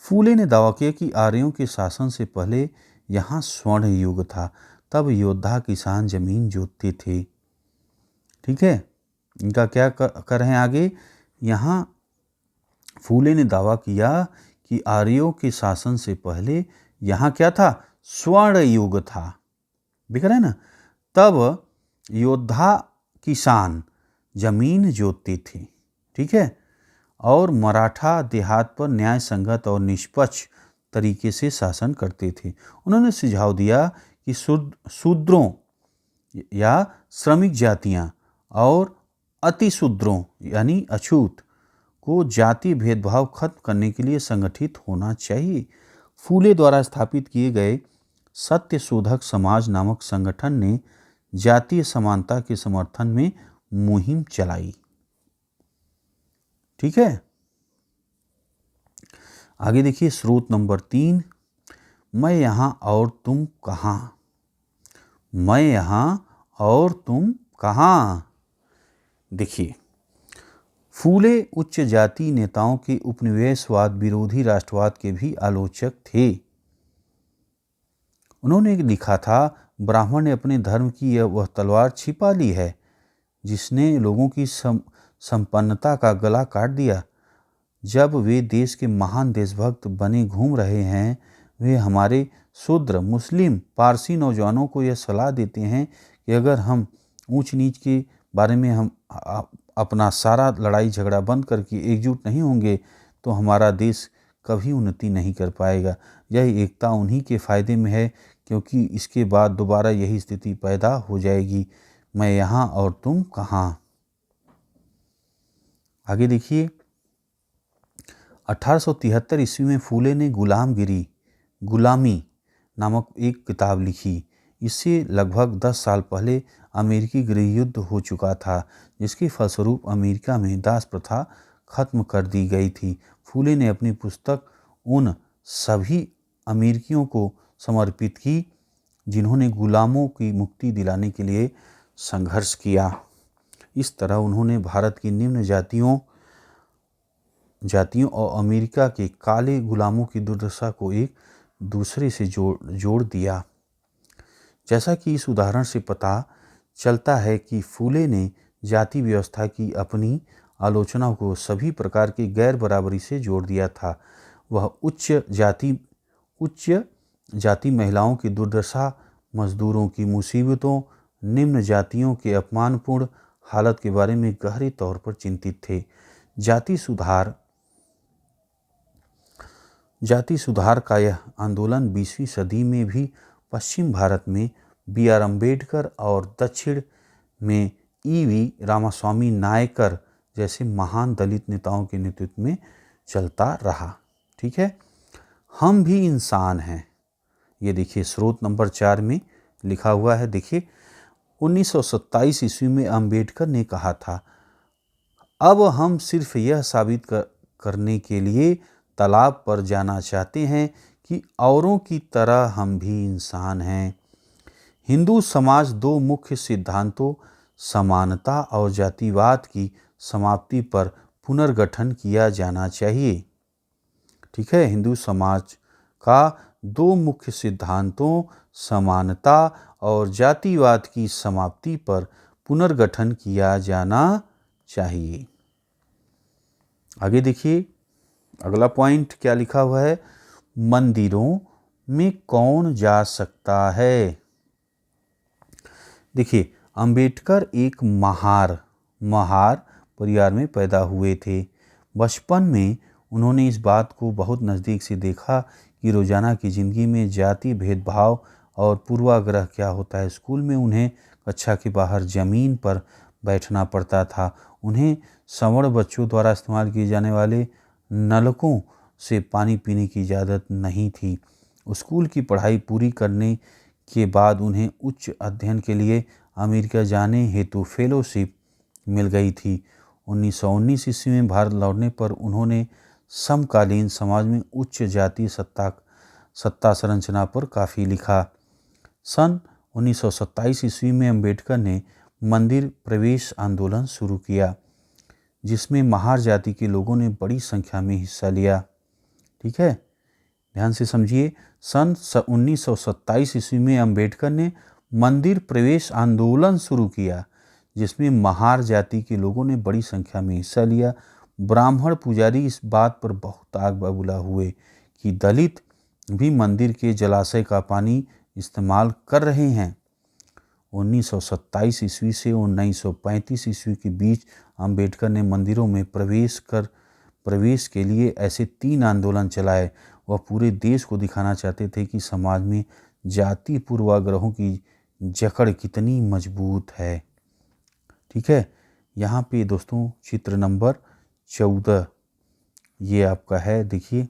फूले ने दावा किया कि आर्यों के शासन से पहले यहाँ स्वर्ण युग था, तब योद्धा किसान जमीन जोतते थे। ठीक है, इनका क्या कर रहे हैं आगे, यहाँ फूले ने दावा किया कि आर्यों के शासन से पहले यहाँ क्या था, स्वर्ण युग था, दिख रहा है ना, तब योद्धा किसान जमीन जोतते थे। ठीक है, और मराठा देहात पर न्याय संगत और निष्पक्ष तरीके से शासन करते थे। उन्होंने सुझाव दिया कि शूद्रों या श्रमिक जातियां और अतिशूद्रों यानी अछूत को जाति भेदभाव खत्म करने के लिए संगठित होना चाहिए। फूले द्वारा स्थापित किए गए सत्य शोधक समाज नामक संगठन ने जातीय समानता के समर्थन में मुहिम चलाई। ठीक है, आगे देखिए स्रोत नंबर 3, मैं यहाँ और तुम कहाँ। मैं यहाँ और तुम कहाँ। देखिए, फूले उच्च जाति नेताओं के उपनिवेशवाद विरोधी राष्ट्रवाद के भी आलोचक थे। उन्होंने लिखा था, ब्राह्मण ने अपने धर्म की वह तलवार छिपा ली है जिसने लोगों की संपन्नता का गला काट दिया। जब वे देश के महान देशभक्त बने घूम रहे हैं, वे हमारे शूद्र मुस्लिम पारसी नौजवानों को यह सलाह देते हैं कि अगर हम ऊंच नीच के बारे में हम अपना सारा लड़ाई झगड़ा बंद करके एकजुट नहीं होंगे तो हमारा देश कभी उन्नति नहीं कर पाएगा। यह एकता उन्हीं के फायदे में है, क्योंकि इसके बाद दोबारा यही स्थिति पैदा हो जाएगी। मैं यहाँ और तुम कहाँ। आगे देखिए, 1873 ईस्वी में फूले ने गुलामी नामक एक किताब लिखी। इससे लगभग 10 साल पहले अमेरिकी गृह युद्ध हो चुका था, जिसके फलस्वरूप अमेरिका में दास प्रथा खत्म कर दी गई थी। फूले ने अपनी पुस्तक उन सभी अमेरिकियों को समर्पित की जिन्होंने गुलामों की मुक्ति दिलाने के लिए संघर्ष किया। इस तरह उन्होंने भारत की निम्न जातियों और अमेरिका के काले गुलामों की दुर्दशा को एक दूसरे से जोड़ दिया। जैसा कि इस उदाहरण से पता चलता है कि फूले ने जाति व्यवस्था की अपनी आलोचना को सभी प्रकार की गैर बराबरी से जोड़ दिया था। वह उच्च जाति महिलाओं की दुर्दशा, मजदूरों की मुसीबतों, निम्न जातियों के अपमानपूर्ण हालत के बारे में गहरे तौर पर चिंतित थे। जाति सुधार का यह आंदोलन 20वीं सदी में भी पश्चिम भारत में B.R. अम्बेडकर और दक्षिण में E.V. रामास्वामी नायकर जैसे महान दलित नेताओं के नेतृत्व में चलता रहा। ठीक है, हम भी इंसान हैं। ये देखिए स्रोत नंबर 4 में लिखा हुआ है। देखिए 1927 ईस्वी में अम्बेडकर ने कहा था, अब हम सिर्फ यह साबित करने के लिए तालाब पर जाना चाहते हैं कि औरों की तरह हम भी इंसान हैं। हिंदू समाज 2 मुख्य सिद्धांतों समानता और जातिवाद की समाप्ति पर पुनर्गठन किया जाना चाहिए। ठीक है, हिंदू समाज का दो मुख्य सिद्धांतों समानता और जातिवाद की समाप्ति पर पुनर्गठन किया जाना चाहिए। आगे देखिए, अगला पॉइंट क्या लिखा हुआ है, मंदिरों में कौन जा सकता है। देखिए, अंबेडकर एक महार परिवार में पैदा हुए थे। बचपन में उन्होंने इस बात को बहुत नज़दीक से देखा कि रोज़ाना की ज़िंदगी में जाति भेदभाव और पूर्वाग्रह क्या होता है। स्कूल में उन्हें कक्षा के बाहर ज़मीन पर बैठना पड़ता था। उन्हें सवर्ण बच्चों द्वारा इस्तेमाल किए जाने वाले नलकों से पानी पीने की इजाज़त नहीं थी। स्कूल की पढ़ाई पूरी करने के बाद उन्हें उच्च अध्ययन के लिए अमेरिका जाने हेतु फेलोशिप मिल गई थी। 1919 ईस्वी में भारत लौटने पर उन्होंने समकालीन समाज में उच्च जातीय सत्ता संरचना पर काफ़ी लिखा। सन 1927 ईस्वी में अंबेडकर ने मंदिर प्रवेश आंदोलन शुरू किया, जिसमें महार जाति के लोगों ने बड़ी संख्या में हिस्सा लिया। ठीक है, ध्यान से समझिए। सन 1927 ईस्वी में अंबेडकर ने मंदिर प्रवेश आंदोलन शुरू किया, जिसमें महार जाति के लोगों ने बड़ी संख्या में हिस्सा लिया। ब्राह्मण पुजारी इस बात पर बहुत आग बबूला हुए कि दलित भी मंदिर के जलाशय का पानी इस्तेमाल कर रहे हैं। 1927 ईस्वी से 1935 ईस्वी के बीच अंबेडकर ने मंदिरों में प्रवेश के लिए ऐसे 3 आंदोलन चलाए। वह पूरे देश को दिखाना चाहते थे कि समाज में जाति पूर्वाग्रहों की जकड़ कितनी मजबूत है। ठीक है, यहाँ पे दोस्तों चित्र नंबर 14 ये आपका है। देखिए,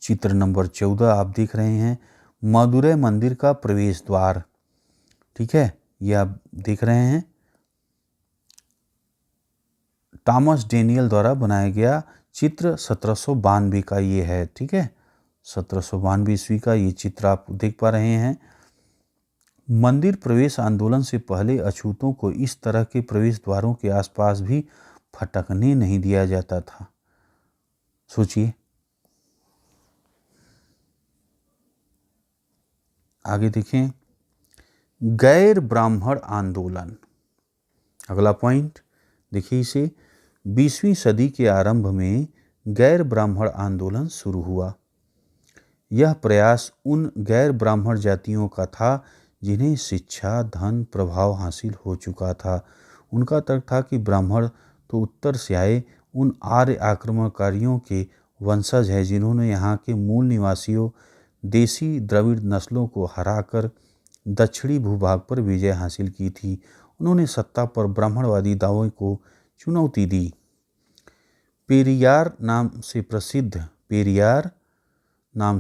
चित्र नंबर 14 आप देख रहे हैं, मदुरै मंदिर का प्रवेश द्वार। ठीक है, ये आप देख रहे हैं, टॉमस डेनियल द्वारा बनाया गया चित्र 1792 का ये है। ठीक है, 1792 ईस्वी का ये चित्र आप देख पा रहे हैं। मंदिर प्रवेश आंदोलन से पहले अछूतों को इस तरह के प्रवेश द्वारों के आसपास भी फटकने नहीं दिया जाता था। सोचिए। आगे देखें, गैर ब्राह्मण आंदोलन। अगला पॉइंट देखिए इसे, 20वीं सदी के आरंभ में गैर ब्राह्मण आंदोलन शुरू हुआ। यह प्रयास उन गैर ब्राह्मण जातियों का था जिन्हें शिक्षा, धन, प्रभाव हासिल हो चुका था। उनका तर्क था कि ब्राह्मण तो उत्तर से आए उन आर्य आक्रमणकारियों के वंशज हैं जिन्होंने यहाँ के मूल निवासियों देसी द्रविड़ नस्लों को हराकर दक्षिणी भूभाग पर विजय हासिल की थी। उन्होंने सत्ता पर ब्राह्मणवादी दावों को चुनौती दी। पेरियार नाम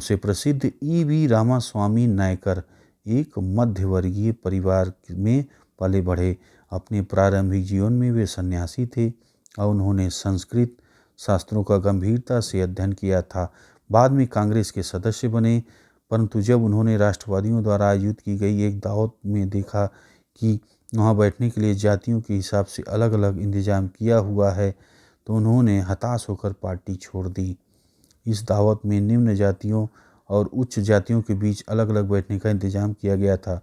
से प्रसिद्ध ई.वी. रामास्वामी नायकर एक मध्यवर्गीय परिवार में पले बढ़े। अपने प्रारंभिक जीवन में वे सन्यासी थे और उन्होंने संस्कृत शास्त्रों का गंभीरता से अध्ययन किया था। बाद में कांग्रेस के सदस्य बने, परंतु जब उन्होंने राष्ट्रवादियों द्वारा आयोजित की गई एक दावत में देखा कि वहाँ बैठने के लिए जातियों के हिसाब से अलग अलग इंतजाम किया हुआ है, तो उन्होंने हताश होकर पार्टी छोड़ दी। इस दावत में निम्न जातियों और उच्च जातियों के बीच अलग अलग बैठने का इंतजाम किया गया था।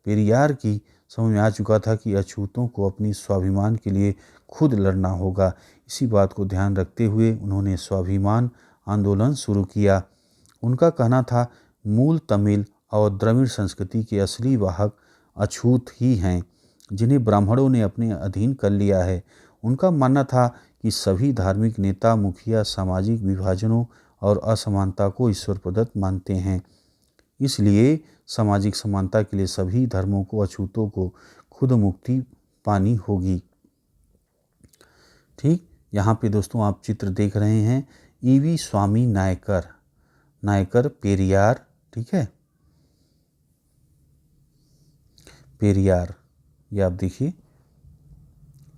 पेरियार की समझ में आ चुका था कि अछूतों को अपनी स्वाभिमान के लिए खुद लड़ना होगा। इसी बात को ध्यान रखते हुए उन्होंने स्वाभिमान आंदोलन शुरू किया। उनका कहना था, मूल तमिल और द्रविड़ संस्कृति के असली वाहक अछूत ही हैं, जिन्हें ब्राह्मणों ने अपने अधीन कर लिया है। उनका मानना था कि सभी धार्मिक नेता, मुखिया सामाजिक विभाजनों और असमानता को ईश्वर प्रदत्त मानते हैं। इसलिए सामाजिक समानता के लिए सभी धर्मों को, अछूतों को खुद मुक्ति पानी होगी। ठीक, यहाँ पे दोस्तों आप चित्र देख रहे हैं, ई.वी. स्वामी नायकर पेरियार। ठीक है, पेरियार ये आप देखिए,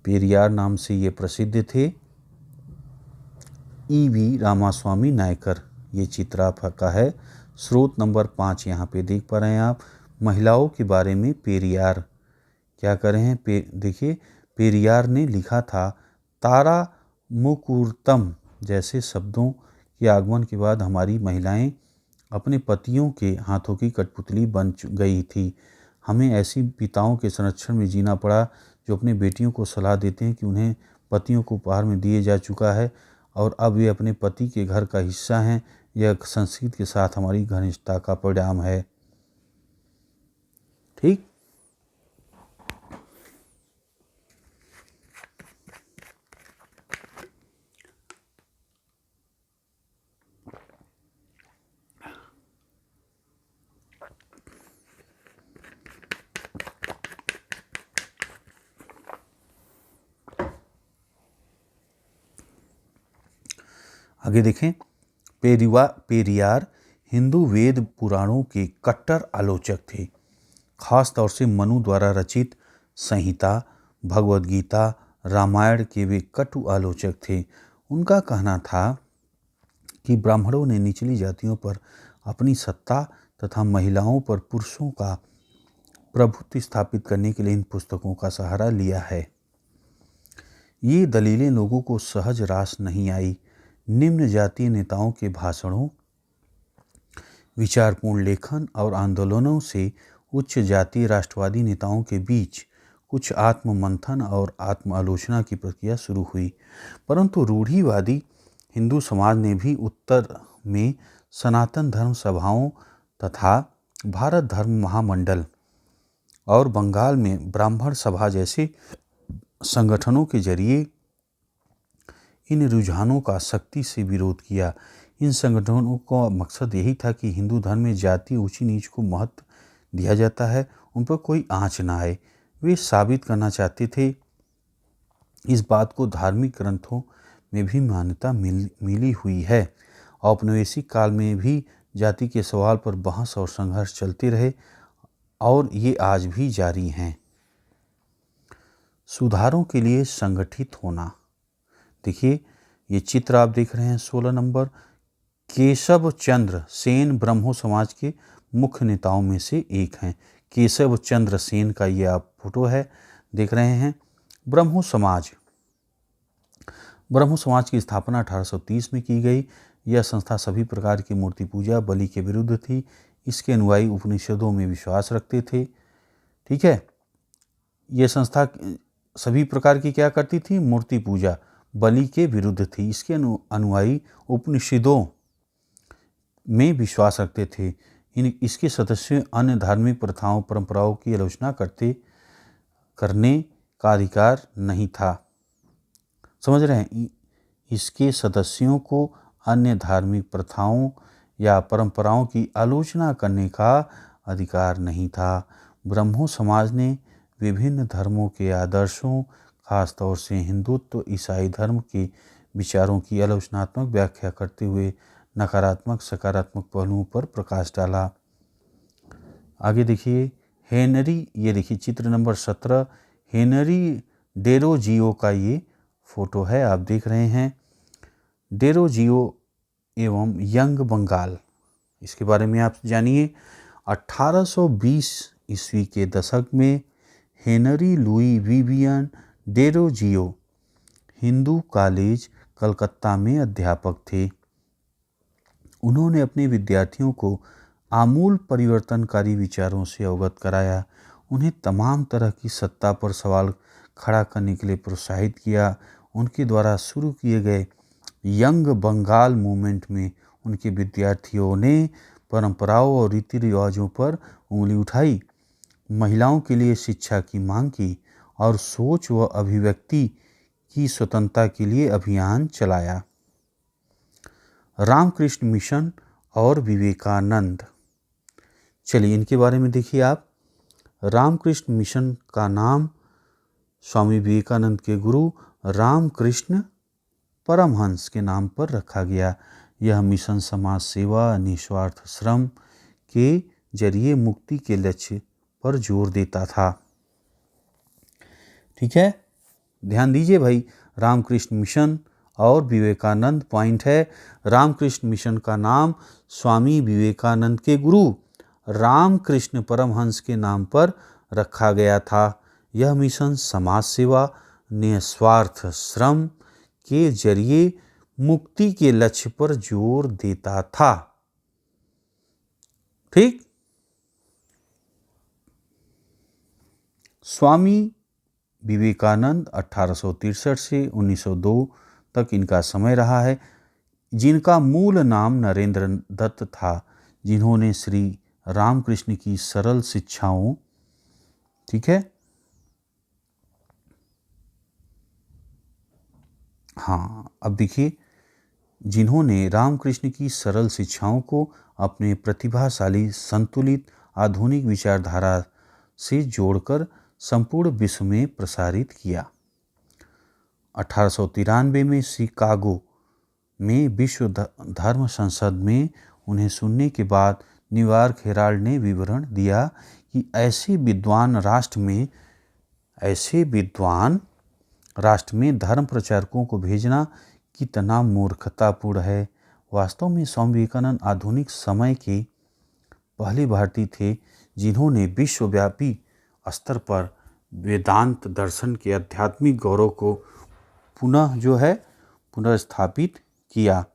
पेरियार नाम से ये प्रसिद्ध थे। ई.वी. रामास्वामी नायकर ये चित्र आपका है। स्रोत नंबर 5 यहाँ पे देख पा रहे हैं आप। महिलाओं के बारे में पेरियार क्या कर रहे हैं, देखिए, पेरियार ने लिखा था, तारा मुकुर्तम जैसे शब्दों के आगमन के बाद हमारी महिलाएं अपने पतियों के हाथों की कठपुतली बन गई थी। हमें ऐसी पिताओं के संरक्षण में जीना पड़ा जो अपनी बेटियों को सलाह देते हैं कि उन्हें पतियों को उपहार में दिए जा चुका है और अब वे अपने पति के घर का हिस्सा हैं। यह संस्कृति के साथ हमारी घनिष्ठता का परिणाम है। ठीक। आगे देखें। पेरियार हिंदू वेद पुराणों के कट्टर आलोचक थे। खास तौर से मनु द्वारा रचित संहिता, भगवद गीता, रामायण के वे कटु आलोचक थे। उनका कहना था कि ब्राह्मणों ने निचली जातियों पर अपनी सत्ता तथा महिलाओं पर पुरुषों का प्रभुत्व स्थापित करने के लिए इन पुस्तकों का सहारा लिया है। ये दलीलें लोगों को सहज रास नहीं आई। निम्न जातीय नेताओं के भाषणों, विचारपूर्ण लेखन और आंदोलनों से उच्च जातीय राष्ट्रवादी नेताओं के बीच कुछ आत्ममंथन और आत्म आलोचना की प्रक्रिया शुरू हुई। परंतु रूढ़िवादी हिंदू समाज ने भी उत्तर में सनातन धर्म सभाओं तथा भारत धर्म महामंडल और बंगाल में ब्राह्मण सभा जैसे संगठनों के जरिए इन रुझानों का सख्ती से विरोध किया। इन संगठनों का मकसद यही था कि हिंदू धर्म में जाति ऊंची नीच को महत्व दिया जाता है, उन पर कोई आँच ना आए। वे साबित करना चाहते थे। इस बात को धार्मिक ग्रंथों में भी मान्यता मिली हुई है। औपनिवेशिक काल में भी जाति के सवाल पर बहस और संघर्ष चलते रहे और ये आज भी जारी हैं। सुधारों के लिए संगठित होना। देखिए, ये चित्र आप देख रहे हैं 16 नंबर। केशव चंद्र सेन ब्रह्मो समाज के मुख्य नेताओं में से एक हैं। केशव चंद्र सेन का ये आप फोटो है, देख रहे हैं। ब्रह्मो समाज की स्थापना 1830 में की गई। यह संस्था सभी प्रकार की मूर्ति पूजा, बलि के विरुद्ध थी। इसके अनुयायी उपनिषदों में विश्वास रखते थे। ठीक है। यह संस्था सभी प्रकार की क्या करती थी? मूर्ति पूजा, बलि के विरुद्ध थी। इसके अनुयायी उपनिषदों में विश्वास रखते थे। इसके सदस्यों अन्य धार्मिक प्रथाओं परंपराओं की आलोचना करने का अधिकार नहीं था। समझ रहे हैं? इसके सदस्यों को अन्य धार्मिक प्रथाओं या परंपराओं की आलोचना करने का अधिकार नहीं था। ब्रह्मो समाज ने विभिन्न धर्मों के आदर्शों, खासतौर से हिंदुत्व, ईसाई धर्म के विचारों की आलोचनात्मक व्याख्या करते हुए नकारात्मक सकारात्मक पहलुओं पर प्रकाश डाला। आगे देखिए, हेनरी, ये देखिए चित्र नंबर 17, हेनरी डेरोजियो का ये फोटो है, आप देख रहे हैं। डेरोजियो एवं यंग बंगाल, इसके बारे में आप जानिए। 1820 ईस्वी के दशक में Henry Louis Vivian Derozio Hindu college Calcutta में अध्यापक थे। उन्होंने अपने विद्यार्थियों को आमूल परिवर्तनकारी विचारों से अवगत कराया। उन्हें तमाम तरह की सत्ता पर सवाल खड़ा करने के लिए प्रोत्साहित किया। उनके द्वारा शुरू किए गए यंग बंगाल मूवमेंट में उनके विद्यार्थियों ने परंपराओं और रीति रिवाजों पर उंगली उठाई, महिलाओं के लिए शिक्षा की मांग की और सोच व अभिव्यक्ति की स्वतंत्रता के लिए अभियान चलाया। रामकृष्ण मिशन और विवेकानंद, चलिए इनके बारे में देखिए आप। रामकृष्ण मिशन का नाम स्वामी विवेकानंद के गुरु रामकृष्ण परमहंस के नाम पर रखा गया। यह मिशन समाज सेवा, निस्वार्थ श्रम के जरिए मुक्ति के लक्ष्य पर जोर देता था। ठीक है, ध्यान दीजिए भाई। रामकृष्ण मिशन और विवेकानंद पॉइंट है। रामकृष्ण मिशन का नाम स्वामी विवेकानंद के गुरु रामकृष्ण परमहंस के नाम पर रखा गया था। यह मिशन समाज सेवा, निस्वार्थ श्रम के जरिए मुक्ति के लक्ष्य पर जोर देता था। ठीक। स्वामी विवेकानंद 1863 से 1902 तक इनका समय रहा है, जिनका मूल नाम नरेंद्र दत्त था, जिन्होंने श्री रामकृष्ण की सरल शिक्षाओं, ठीक है, हाँ अब देखिए, जिन्होंने रामकृष्ण की सरल शिक्षाओं को अपने प्रतिभाशाली संतुलित आधुनिक विचारधारा से जोड़कर संपूर्ण विश्व में प्रसारित किया। 1893 में शिकागो में विश्व धर्म संसद में उन्हें सुनने के बाद न्यूयॉर्क हेराल्ड ने विवरण दिया कि ऐसे विद्वान राष्ट्र में धर्म प्रचारकों को भेजना कितना मूर्खतापूर्ण है। वास्तव में स्वामी विवेकानंद आधुनिक समय के पहले भारतीय थे जिन्होंने विश्वव्यापी स्तर पर वेदांत दर्शन के आध्यात्मिक गौरव को पुनर्स्थापित किया।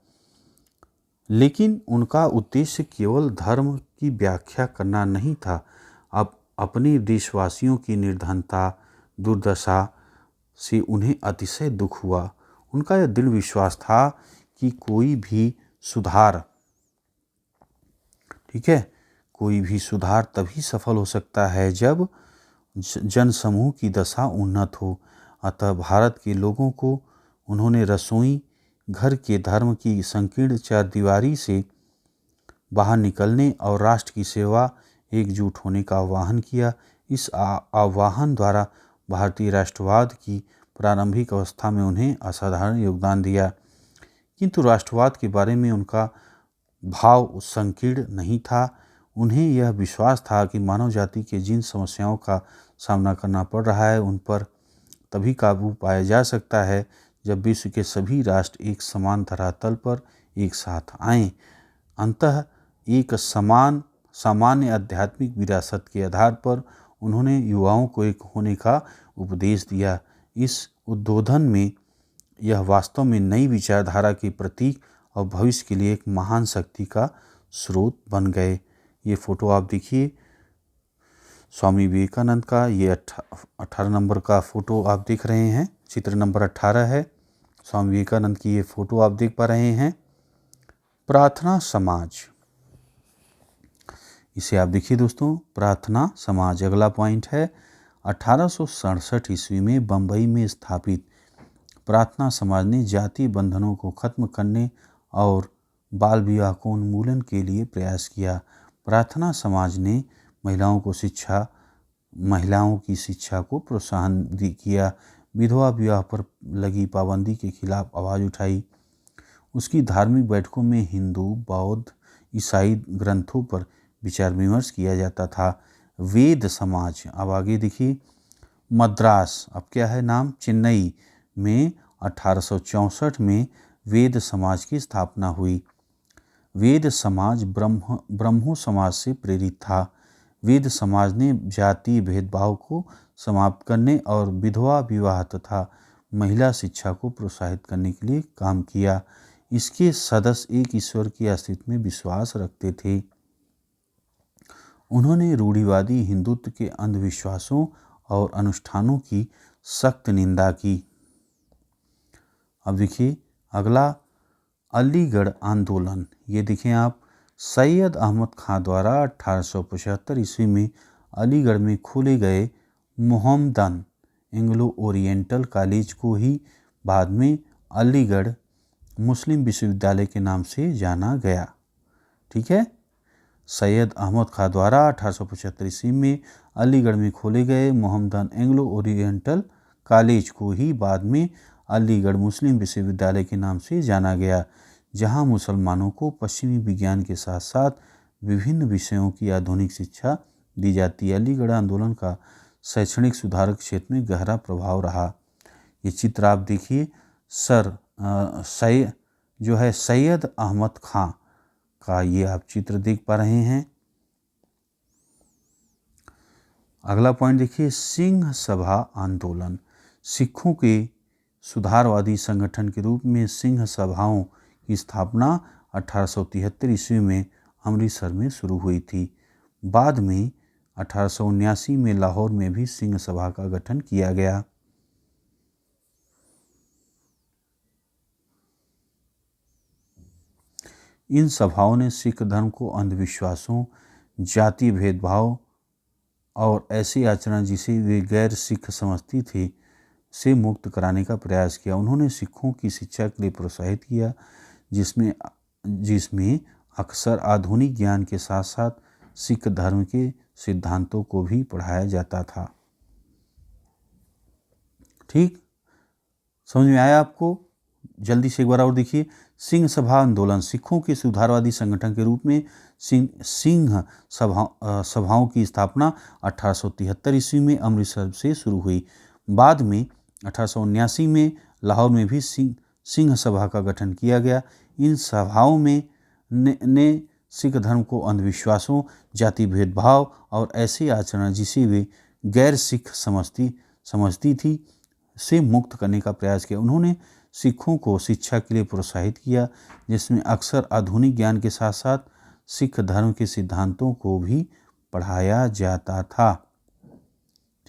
लेकिन उनका उद्देश्य केवल धर्म की व्याख्या करना नहीं था। अब अपने देशवासियों की निर्धनता, दुर्दशा से उन्हें अतिशय दुख हुआ। उनका यह दृढ़ विश्वास था कि कोई भी सुधार तभी सफल हो सकता है जब जनसमूह की दशा उन्नत हो। अतः भारत के लोगों को उन्होंने रसोई घर के धर्म की संकीर्ण चारदीवारी से बाहर निकलने और राष्ट्र की सेवा एकजुट होने का आह्वान किया। इस आह्वान द्वारा भारतीय राष्ट्रवाद की प्रारंभिक अवस्था में उन्हें असाधारण योगदान दिया, किंतु राष्ट्रवाद के बारे में उनका भाव संकीर्ण नहीं था। उन्हें यह विश्वास था कि मानव जाति के जिन समस्याओं का सामना करना पड़ रहा है उन पर तभी काबू पाया जा सकता है जब विश्व के सभी राष्ट्र एक समान धरातल पर एक साथ आएं। अंततः एक सामान्य आध्यात्मिक विरासत के आधार पर उन्होंने युवाओं को एक होने का उपदेश दिया। इस उद्बोधन में यह वास्तव में नई विचारधारा के प्रतीक और भविष्य के लिए एक महान शक्ति का स्रोत बन गए। ये फोटो आप देखिए स्वामी विवेकानंद का, ये 18 नंबर का फोटो आप देख रहे हैं, चित्र नंबर 18 है। स्वामी विवेकानंद की ये फोटो आप देख पा रहे हैं। प्रार्थना समाज, इसे आप देखिए दोस्तों, प्रार्थना समाज अगला पॉइंट है। 1867 ईस्वी में बंबई में स्थापित प्रार्थना समाज ने जातीय बंधनों को खत्म करने और बाल विवाह को उन्मूलन के लिए प्रयास किया। प्रार्थना समाज ने महिलाओं की शिक्षा को प्रोत्साहन किया, विधवा विवाह पर लगी पाबंदी के खिलाफ आवाज़ उठाई। उसकी धार्मिक बैठकों में हिंदू, बौद्ध, ईसाई ग्रंथों पर विचार विमर्श किया जाता था। वेद समाज, अब आगे देखिए, मद्रास, अब क्या है नाम, चेन्नई में 1864 में वेद समाज की स्थापना हुई। वेद समाज ब्रह्मो समाज से प्रेरित था। वेद समाज ने जातीय भेदभाव को समाप्त करने और विधवा विवाह तथा महिला शिक्षा को प्रोत्साहित करने के लिए काम किया। इसके सदस्य एक ईश्वर के अस्तित्व में विश्वास रखते थे। उन्होंने रूढ़िवादी हिंदुत्व के अंधविश्वासों और अनुष्ठानों की सख्त निंदा की। अब देखिए अगला, अलीगढ़ आंदोलन। ये देखें आप, सैयद अहमद खां द्वारा 1875 ईस्वी में अलीगढ़ में खोले गए मोहम्मदन एंग्लो ओरिएंटल कॉलेज को ही बाद में अलीगढ़ मुस्लिम विश्वविद्यालय के नाम से जाना गया। ठीक है, सैयद अहमद खां द्वारा 1875 ईस्वी में अलीगढ़ में खोले गए मोहम्मदन एंग्लो ओरिएंटल कॉलेज को ही बाद में अलीगढ़ मुस्लिम विश्वविद्यालय के नाम से जाना गया, जहां मुसलमानों को पश्चिमी विज्ञान के साथ साथ विभिन्न विषयों की आधुनिक शिक्षा दी जाती है। अलीगढ़ आंदोलन का शैक्षणिक सुधार क्षेत्र में गहरा प्रभाव रहा। ये चित्र आप देखिए, सैयद अहमद खां का ये आप चित्र देख पा रहे हैं। अगला पॉइंट देखिए, सिंह सभा आंदोलन। सिखों के सुधारवादी संगठन के रूप में सिंह सभाओं की स्थापना 1873 ईस्वी में अमृतसर में शुरू हुई थी। बाद में 1879 में लाहौर में भी सिंह सभा का गठन किया गया। इन सभाओं ने सिख धर्म को अंधविश्वासों, जाति भेदभाव और ऐसी आचरण जिसे वे गैर सिख समझती थी से मुक्त कराने का प्रयास किया। उन्होंने सिखों की शिक्षा के लिए प्रोत्साहित किया, जिसमें अक्सर आधुनिक ज्ञान के साथ साथ सिख धर्म के सिद्धांतों को भी पढ़ाया जाता था। ठीक, समझ में आया आपको? जल्दी से एक बार और देखिए। सिंह सभा आंदोलन सिखों के सुधारवादी संगठन के रूप में सिंह सभाओं की स्थापना 1873 ईस्वी में अमृतसर से शुरू हुई। बाद में 1879 में लाहौर में भी सिंह सभा का गठन किया गया। इन सभाओं में ने सिख धर्म को अंधविश्वासों, जाति भेदभाव और ऐसे आचरण जिसे वे गैर सिख समझती थी से मुक्त करने का प्रयास किया। उन्होंने सिखों को शिक्षा के लिए प्रोत्साहित किया, जिसमें अक्सर आधुनिक ज्ञान के साथ साथ सिख धर्म के सिद्धांतों को भी पढ़ाया जाता था।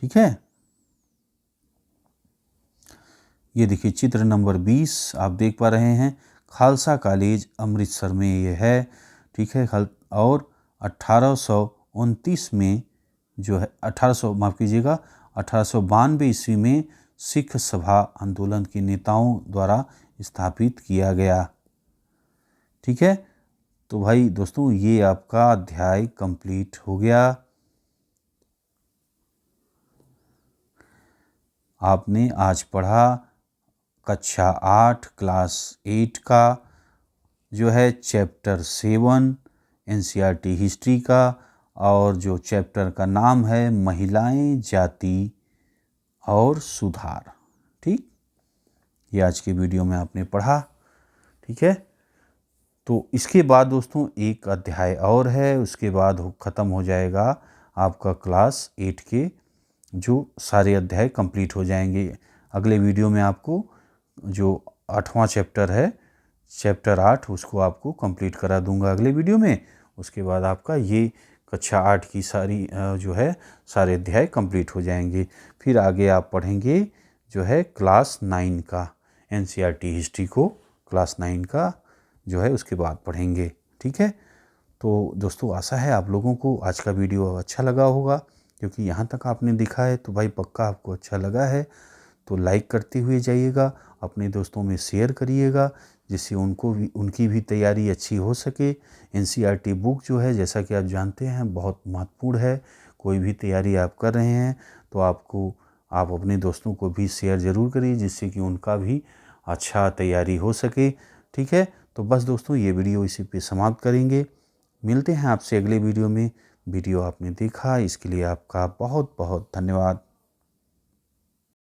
ठीक है, ये देखिए चित्र नंबर 20 आप देख पा रहे हैं। खालसा कॉलेज अमृतसर में ये है। ठीक है, और 1829 में जो है 1892 ईस्वी में सिख सभा आंदोलन के नेताओं द्वारा स्थापित किया गया। ठीक है, तो भाई दोस्तों ये आपका अध्याय कंप्लीट हो गया। आपने आज पढ़ा कक्षा 8 क्लास 8 का जो है चैप्टर 7 एनसीईआरटी हिस्ट्री का, और जो चैप्टर का नाम है महिलाएं, जाति और सुधार। ठीक, ये आज के वीडियो में आपने पढ़ा। ठीक है, तो इसके बाद दोस्तों एक अध्याय और है, उसके बाद ख़त्म हो जाएगा आपका क्लास 8 के जो सारे अध्याय कंप्लीट हो जाएंगे। अगले वीडियो में आपको जो 8वां चैप्टर है, चैप्टर 8, उसको आपको कंप्लीट करा दूंगा अगले वीडियो में। उसके बाद आपका ये कक्षा 8 की सारी जो है सारे अध्याय कंप्लीट हो जाएंगे। फिर आगे आप पढ़ेंगे जो है क्लास 9 का एनसीईआरटी हिस्ट्री को, क्लास 9 का जो है उसके बाद पढ़ेंगे। ठीक है, तो दोस्तों आशा है आप लोगों को आज का वीडियो अच्छा लगा होगा, क्योंकि यहाँ तक आपने देखा है तो भाई पक्का आपको अच्छा लगा है। तो लाइक करते हुए जाइएगा, अपने दोस्तों में शेयर करिएगा, जिससे उनकी भी तैयारी अच्छी हो सके। एनसीईआरटी बुक जो है जैसा कि आप जानते हैं बहुत महत्वपूर्ण है। कोई भी तैयारी आप कर रहे हैं तो आप अपने दोस्तों को भी शेयर ज़रूर करिए, जिससे कि उनका भी अच्छा तैयारी हो सके। ठीक है, तो बस दोस्तों ये वीडियो इसी पे समाप्त करेंगे। मिलते हैं आपसे अगले वीडियो में। वीडियो आपने देखा इसके लिए आपका बहुत बहुत धन्यवाद।